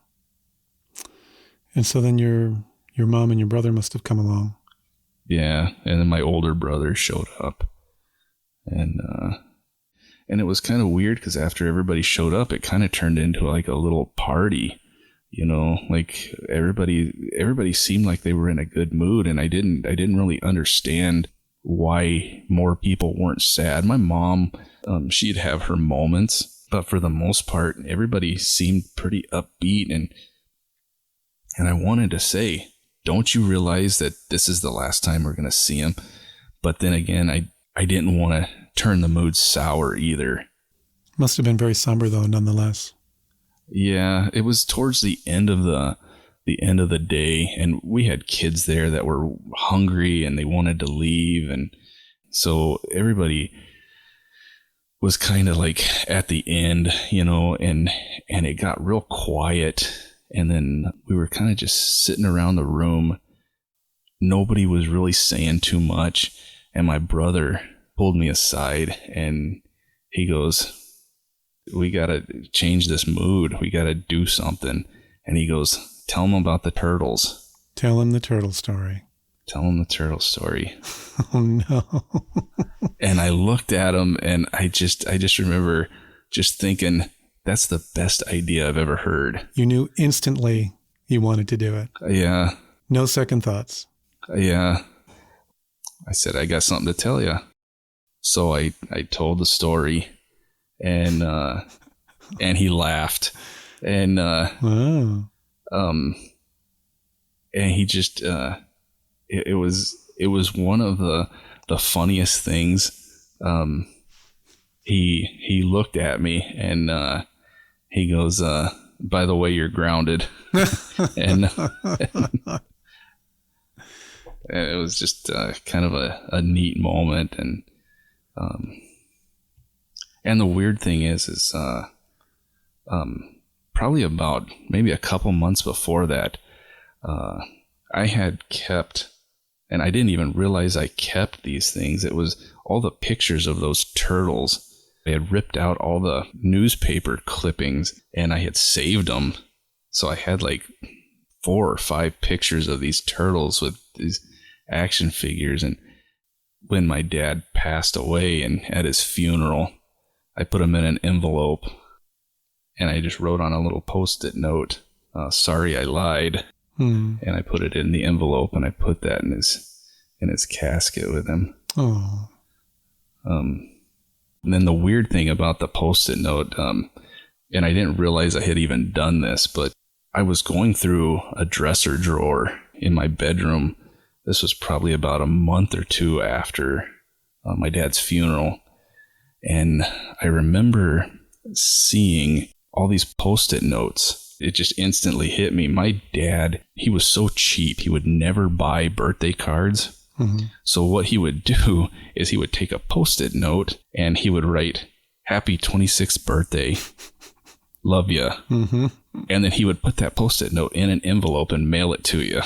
Speaker 5: And so then your mom and your brother must have come along.
Speaker 4: Yeah, and then my older brother showed up, and it was kind of weird because after everybody showed up, it kind of turned into like a little party, you know, like everybody seemed like they were in a good mood, and I didn't really understand why more people weren't sad. My mom, she'd have her moments, but for the most part, everybody seemed pretty upbeat, and I wanted to say, don't you realize that this is the last time we're going to see him? But then again, I didn't want to turn the mood sour either.
Speaker 5: Must have been very somber though, nonetheless.
Speaker 4: Yeah, it was towards the end of the day, and we had kids there that were hungry and they wanted to leave, and so everybody was kind of like at the end, you know, and it got real quiet. And then we were kind of just sitting around the room. Nobody was really saying too much. And my brother pulled me aside and he goes, we got to change this mood. We got to do something. And he goes, tell him about the turtles.
Speaker 5: Tell him the turtle story.
Speaker 4: Tell him the turtle story.
Speaker 5: Oh, no.
Speaker 4: And I looked at him and I just remember just thinking, that's the best idea I've ever heard. You
Speaker 5: knew instantly you wanted to do it.
Speaker 4: Yeah.
Speaker 5: No second thoughts.
Speaker 4: Yeah. I said, I got something to tell you. So I told the story, and he laughed, and
Speaker 5: wow.
Speaker 4: And he just it was one of the funniest things. He looked at me and he goes, by the way, you're grounded. and it was just kind of a neat moment. And the weird thing is probably about maybe a couple months before that, I had kept, and I didn't even realize I kept these things. It was all the pictures of those turtles. I had ripped out all the newspaper clippings and I had saved them. So I had like 4 or 5 pictures of these turtles with these action figures. And when my dad passed away and at his funeral, I put them in an envelope and I just wrote on a little Post-it note, sorry I lied. And I put it in the envelope and I put that in his casket with him.
Speaker 5: Oh.
Speaker 4: And then the weird thing about the Post-it note, and I didn't realize I had even done this, but I was going through a dresser drawer in my bedroom. This was probably about a month or 2 after my dad's funeral. And I remember seeing all these Post-it notes. It just instantly hit me. My dad, he was so cheap. He would never buy birthday cards.
Speaker 5: Mm-hmm.
Speaker 4: So what he would do is he would take a Post-it note and he would write, happy 26th birthday, love ya.
Speaker 5: Mm-hmm.
Speaker 4: And then he would put that Post-it note in an envelope and mail it to you.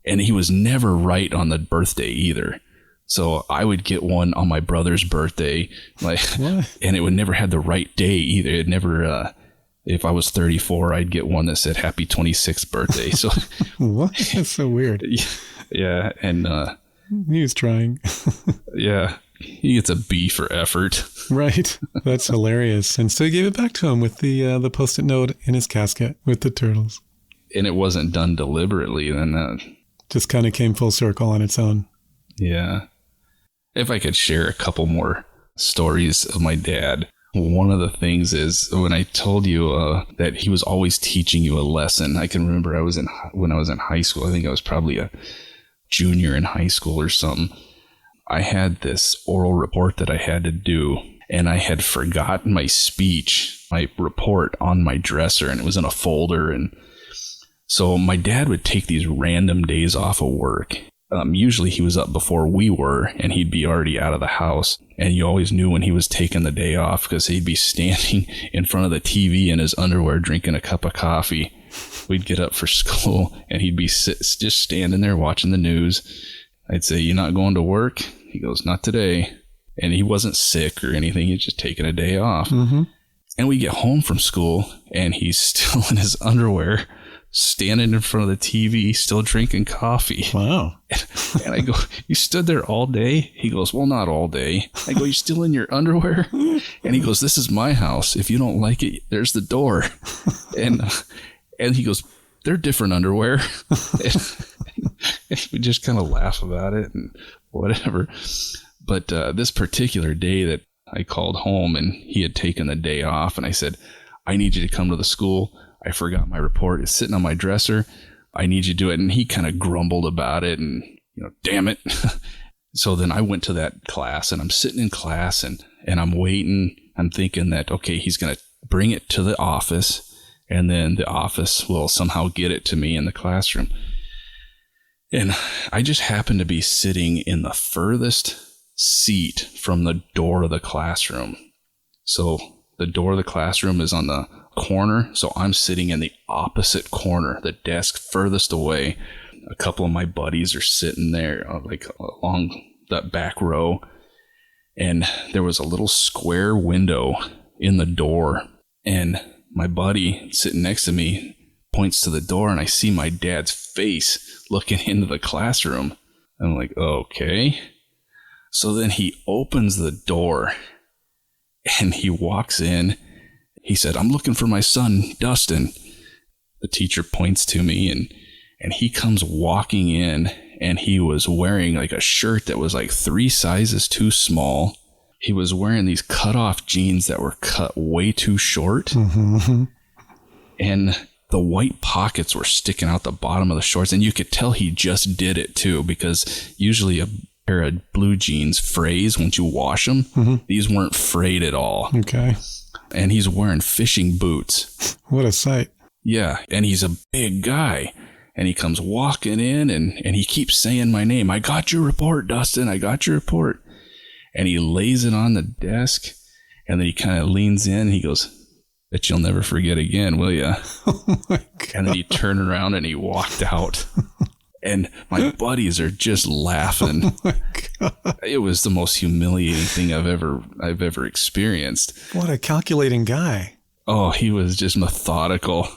Speaker 4: And he was never right on the birthday either. So I would get one on my brother's birthday, and it would never have the right day either. It never, if I was 34, I'd get one that said happy 26th birthday. So
Speaker 5: what? That's so weird.
Speaker 4: Yeah, and
Speaker 5: he was trying.
Speaker 4: Yeah, he gets a B for effort.
Speaker 5: Right. That's hilarious. And so he gave it back to him with the Post-it note in his casket with the turtles.
Speaker 4: And it wasn't done deliberately. Then
Speaker 5: just kind of came full circle on its own.
Speaker 4: Yeah. If I could share a couple more stories of my dad. One of the things is when I told you that he was always teaching you a lesson. I can remember when I was in high school. I think I was probably a junior in high school or something. I had this oral report that I had to do, and I had forgotten my speech, my report on my dresser, and it was in a folder. And so my dad would take these random days off of work, Usually he was up before we were, and he'd be already out of the house. And you always knew when he was taking the day off because he'd be standing in front of the TV in his underwear drinking a cup of coffee. We'd get up for school, and he'd be just standing there watching the news. I'd say, "You not going to work?" He goes, "Not today." And he wasn't sick or anything. He's just taking a day off. Mm-hmm. And we get home from school, and he's still in his underwear, standing in front of the TV, still drinking coffee.
Speaker 5: Wow.
Speaker 4: And I go, "You stood there all day?" He goes, "Well, not all day." I go, "You still in your underwear?" And he goes, "This is my house. If you don't like it, there's the door." And he goes, "They're different underwear." And we just kind of laugh about it and whatever. But this particular day that I called home, and he had taken the day off, and I said, "I need you to come to the school. I forgot my report. It's sitting on my dresser. I need you to do it." And he kind of grumbled about it and, damn it. So then I went to that class, and I'm sitting in class, and I'm waiting. I'm thinking that, okay, he's going to bring it to the office, and then the office will somehow get it to me in the classroom. And I just happened to be sitting in the furthest seat from the door of the classroom. So the door of the classroom is on the corner, so I'm sitting in the opposite corner, the desk furthest away. A couple of my buddies are sitting there like along that back row, and there was a little square window in the door, and my buddy sitting next to me points to the door, and I see my dad's face looking into the classroom. I'm like, okay. So then he opens the door, and he walks in. He said, "I'm looking for my son, Dustin." The teacher points to me, and he comes walking in, and he was wearing like a shirt that was like 3 sizes too small. He was wearing these cut-off jeans that were cut way too short. Mm-hmm. And the white pockets were sticking out the bottom of the shorts, and you could tell he just did it too, because usually a pair of blue jeans frays once you wash them. Mm-hmm. These weren't frayed at all.
Speaker 5: Okay.
Speaker 4: And he's wearing fishing boots.
Speaker 5: What a sight.
Speaker 4: Yeah, and he's a big guy. And he comes walking in, and he keeps saying my name. "I got your report, Dustin. I got your report." And he lays it on the desk, and then he kind of leans in, and he goes, "Bet you'll never forget again, will ya?"
Speaker 5: Oh my God.
Speaker 4: And then he turned around and he walked out. And my buddies are just laughing.
Speaker 5: Oh my God.
Speaker 4: It was the most humiliating thing I've ever experienced.
Speaker 5: What a calculating guy.
Speaker 4: Oh, he was just methodical.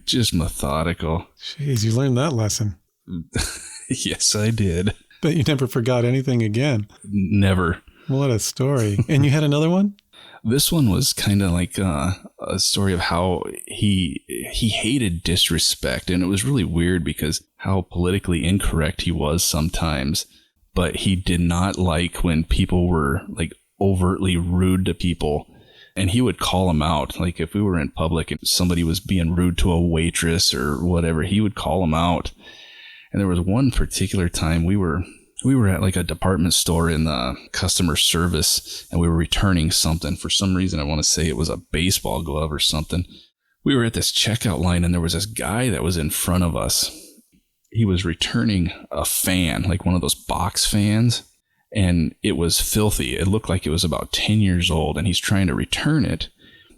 Speaker 4: Just methodical.
Speaker 5: Jeez, you learned that lesson.
Speaker 4: Yes, I did.
Speaker 5: But you never forgot anything again.
Speaker 4: Never.
Speaker 5: What a story. And you had another one?
Speaker 4: This one was kind of like a story of how he hated disrespect. And it was really weird because how politically incorrect he was sometimes. But he did not like when people were like overtly rude to people. And he would call them out. Like if we were in public and somebody was being rude to a waitress or whatever, he would call them out. And there was one particular time we were at like a department store in the customer service, and we were returning something. For some reason, I want to say it was a baseball glove or something. We were at this checkout line, and there was this guy that was in front of us. He was returning a fan, like one of those box fans. And it was filthy. It looked like it was about 10 years old, and he's trying to return it.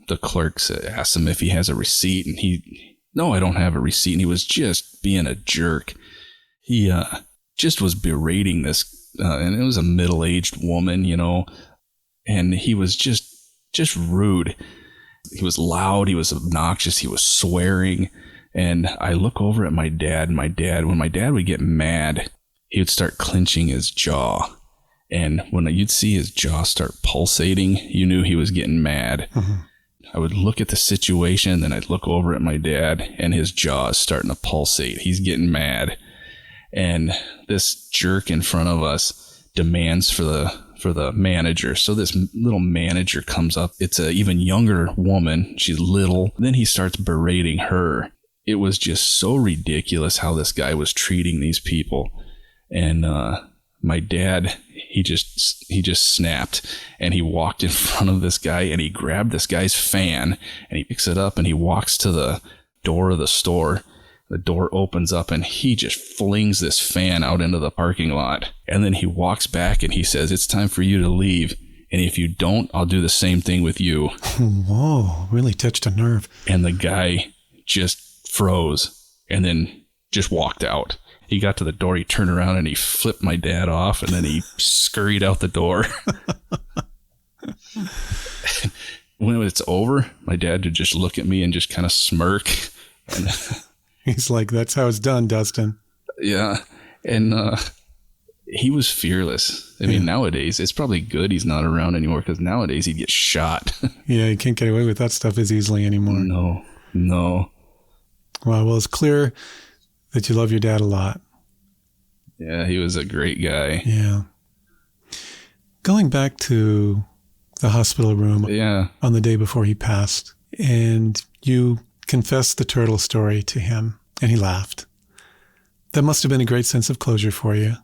Speaker 4: The clerk asked him if he has a receipt, and no, I don't have a receipt. And he was just being a jerk. He just was berating this, and it was a middle-aged woman, and he was just rude. He was loud. He was obnoxious. He was swearing. And I look over at my dad, and when my dad would get mad, he would start clenching his jaw. And when you'd see his jaw start pulsating, you knew he was getting mad. Mm-hmm. I would look at the situation, then I'd look over at my dad, and his jaw is starting to pulsate. He's getting mad. And this jerk in front of us demands for the manager. So this little manager comes up. It's an even younger woman. She's little. Then he starts berating her. It was just so ridiculous how this guy was treating these people. And my dad, he just snapped, and he walked in front of this guy, and he grabbed this guy's fan, and he picks it up, and he walks to the door of the store, the door opens up and he just flings this fan out into the parking lot. And then he walks back and he says, "It's time for you to leave. And if you don't, I'll do the same thing with you."
Speaker 5: Whoa, really touched a nerve.
Speaker 4: And the guy just froze and then just walked out. He got to the door, he turned around and he flipped my dad off and then he scurried out the door. When it's over, my dad would just look at me and just kind of smirk. And
Speaker 5: he's like, "That's how it's done, Dustin."
Speaker 4: Yeah. And he was fearless. I mean, nowadays, it's probably good he's not around anymore because nowadays he'd get shot.
Speaker 5: Yeah, you can't get away with that stuff as easily anymore.
Speaker 4: No.
Speaker 5: Well, it's clear that you love your dad a lot.
Speaker 4: Yeah, he was a great guy.
Speaker 5: Yeah. Going back to the hospital room on the day before he passed, and you confessed the turtle story to him, and he laughed. That must have been a great sense of closure for you.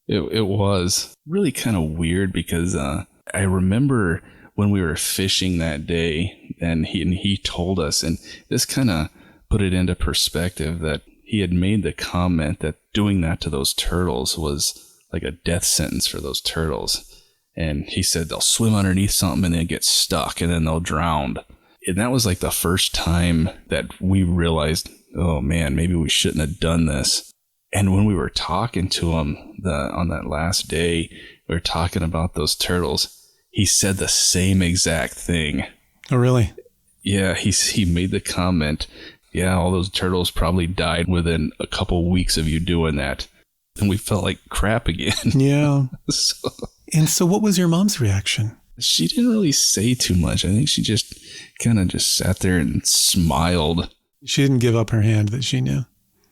Speaker 4: It was really kind of weird because I remember when we were fishing that day, and he told us, and this kind of put it into perspective, that he had made the comment that doing that to those turtles was like a death sentence for those turtles. And he said they'll swim underneath something and then get stuck and then they'll drown. And that was like the first time that we realized, oh man, maybe we shouldn't have done this. And when we were talking to him on that last day, we were talking about those turtles. He said the same exact thing.
Speaker 5: Oh, really?
Speaker 4: Yeah, he made the comment, yeah, all those turtles probably died within a couple weeks of you doing that. And we felt like crap again.
Speaker 5: Yeah. So what was your mom's reaction?
Speaker 4: She didn't really say too much. I think she just kind of just sat there and smiled.
Speaker 5: She didn't give up her hand that she knew?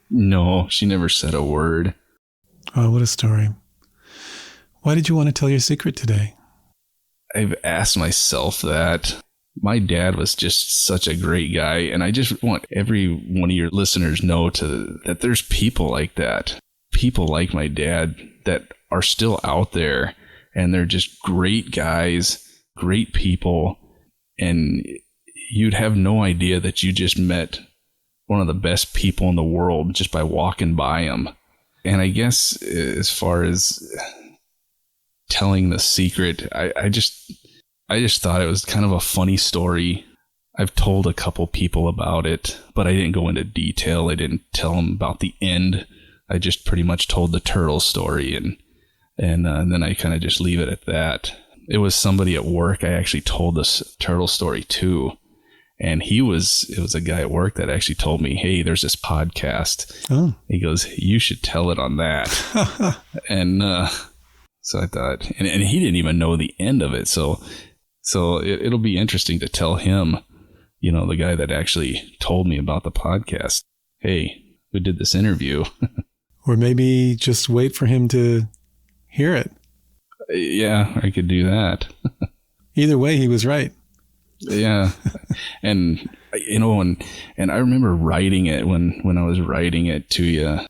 Speaker 4: No, she never said a word.
Speaker 5: Oh, what a story. Why did you want to tell your secret today?
Speaker 4: I've asked myself that. My dad was just such a great guy, and I just want every one of your listeners know that there's people like that. People like my dad that are still out there, and they're just great guys, great people, and you'd have no idea that you just met one of the best people in the world just by walking by them. And I guess as far as telling the secret, I just thought it was kind of a funny story. I've told a couple people about it, but I didn't go into detail. I didn't tell them about the end. I just pretty much told the turtle story, and then I kind of just leave it at that. It was somebody at work I actually told this turtle story to, and it was a guy at work that actually told me, "Hey, there's this podcast."
Speaker 5: Oh.
Speaker 4: He goes, "You should tell it on that." And so I thought, and he didn't even know the end of it, so it'll be interesting to tell him, the guy that actually told me about the podcast, "Hey, we did this interview."
Speaker 5: Or maybe just wait for him to hear it.
Speaker 4: Yeah, I could do that.
Speaker 5: Either way, he was right.
Speaker 4: Yeah. And, and I remember writing it when I was writing it to you,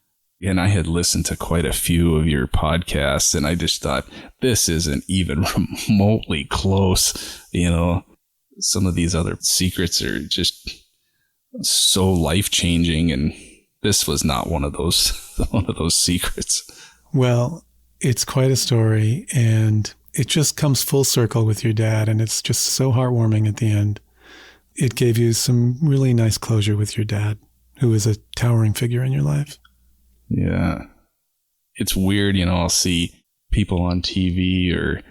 Speaker 4: and I had listened to quite a few of your podcasts, and I just thought, this isn't even remotely close. Some of these other secrets are just so life-changing, and this was not one of those secrets.
Speaker 5: Well, it's quite a story, and it just comes full circle with your dad, and it's just so heartwarming at the end. It gave you some really nice closure with your dad, who is a towering figure in your life.
Speaker 4: Yeah. It's weird, I'll see people on TV, or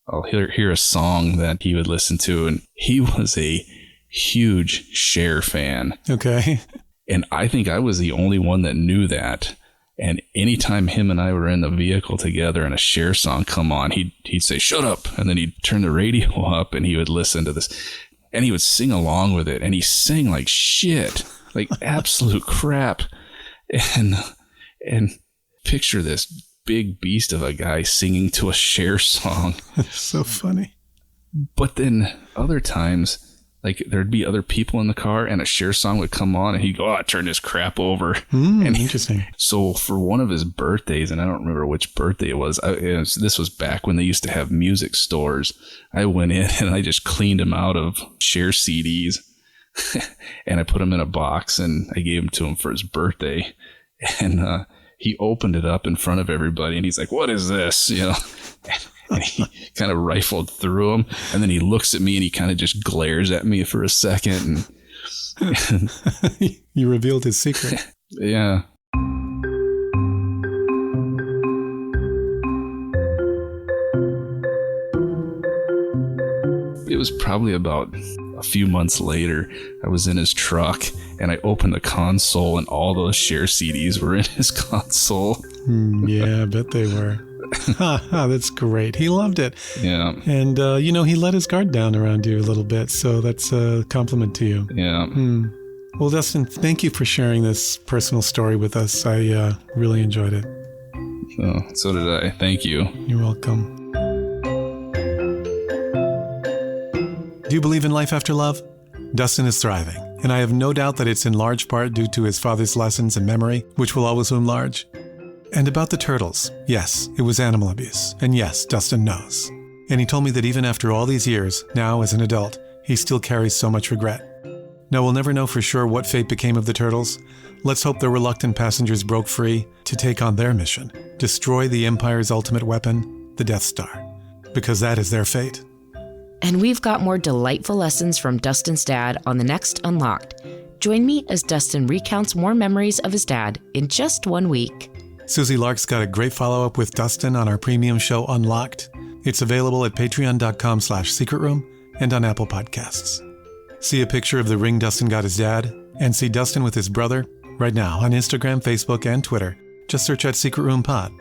Speaker 4: I'll hear a song that he would listen to, and he was a huge Cher fan.
Speaker 5: Okay.
Speaker 4: And I think I was the only one that knew that. And anytime him and I were in the vehicle together and a Cher song come on, he'd say, "Shut up." And then he'd turn the radio up and he would listen to this, and he would sing along with it. And he sang like shit, like absolute crap. And picture this big beast of a guy singing to a Cher song.
Speaker 5: So funny.
Speaker 4: But then other times, like there'd be other people in the car and a Cher song would come on and he'd go, "Oh, turn this crap over." And
Speaker 5: interesting.
Speaker 4: So for one of his birthdays, and I don't remember which birthday it was, this was back when they used to have music stores. I went in and I just cleaned him out of Cher CDs. And I put him in a box and I gave him to him for his birthday. And he opened it up in front of everybody and he's like, "What is this?" And he kind of rifled through them. And then he looks at me and he kind of just glares at me for a second. And
Speaker 5: you revealed his secret.
Speaker 4: Yeah. It was probably about a few months later. I was in his truck and I opened the console and all those Cher CDs were in his console.
Speaker 5: Yeah, I bet they were. That's great. He loved it.
Speaker 4: Yeah.
Speaker 5: And, he let his guard down around you a little bit. So that's a compliment to you.
Speaker 4: Yeah.
Speaker 5: Well, Dustin, thank you for sharing this personal story with us. I really enjoyed it.
Speaker 4: Oh, so did I. Thank you.
Speaker 5: You're welcome. Do you believe in life after love? Dustin is thriving, and I have no doubt that it's in large part due to his father's lessons and memory, which will always loom large. And about the turtles, yes, it was animal abuse, and yes, Dustin knows. And he told me that even after all these years, now as an adult, he still carries so much regret. Now, we'll never know for sure what fate became of the turtles. Let's hope the reluctant passengers broke free to take on their mission, destroy the Empire's ultimate weapon, the Death Star, because that is their fate.
Speaker 7: And we've got more delightful lessons from Dustin's dad on the next Unlocked. Join me as Dustin recounts more memories of his dad in just 1 week.
Speaker 5: Susie Lark's got a great follow-up with Dustin on our premium show Unlocked. It's available at patreon.com/secretroom and on Apple Podcasts. See a picture of the ring Dustin got his dad and see Dustin with his brother right now on Instagram, Facebook, and Twitter. Just search at Secret Room Pod.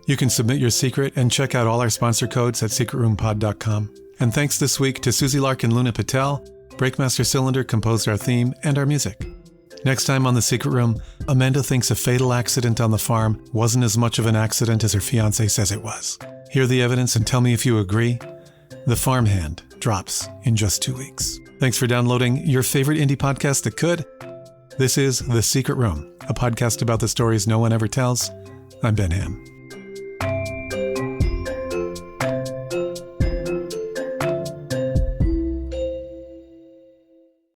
Speaker 5: You can submit your secret and check out all our sponsor codes at secretroompod.com. And thanks this week to Susie Lark and Luna Patel. Breakmaster Cylinder composed our theme and our music. Next time on The Secret Room, Amanda thinks a fatal accident on the farm wasn't as much of an accident as her fiancé says it was. Hear the evidence and tell me if you agree. The Farmhand drops in just 2 weeks. Thanks for downloading your favorite indie podcast that could. This is The Secret Room, a podcast about the stories no one ever tells. I'm Ben Hamm.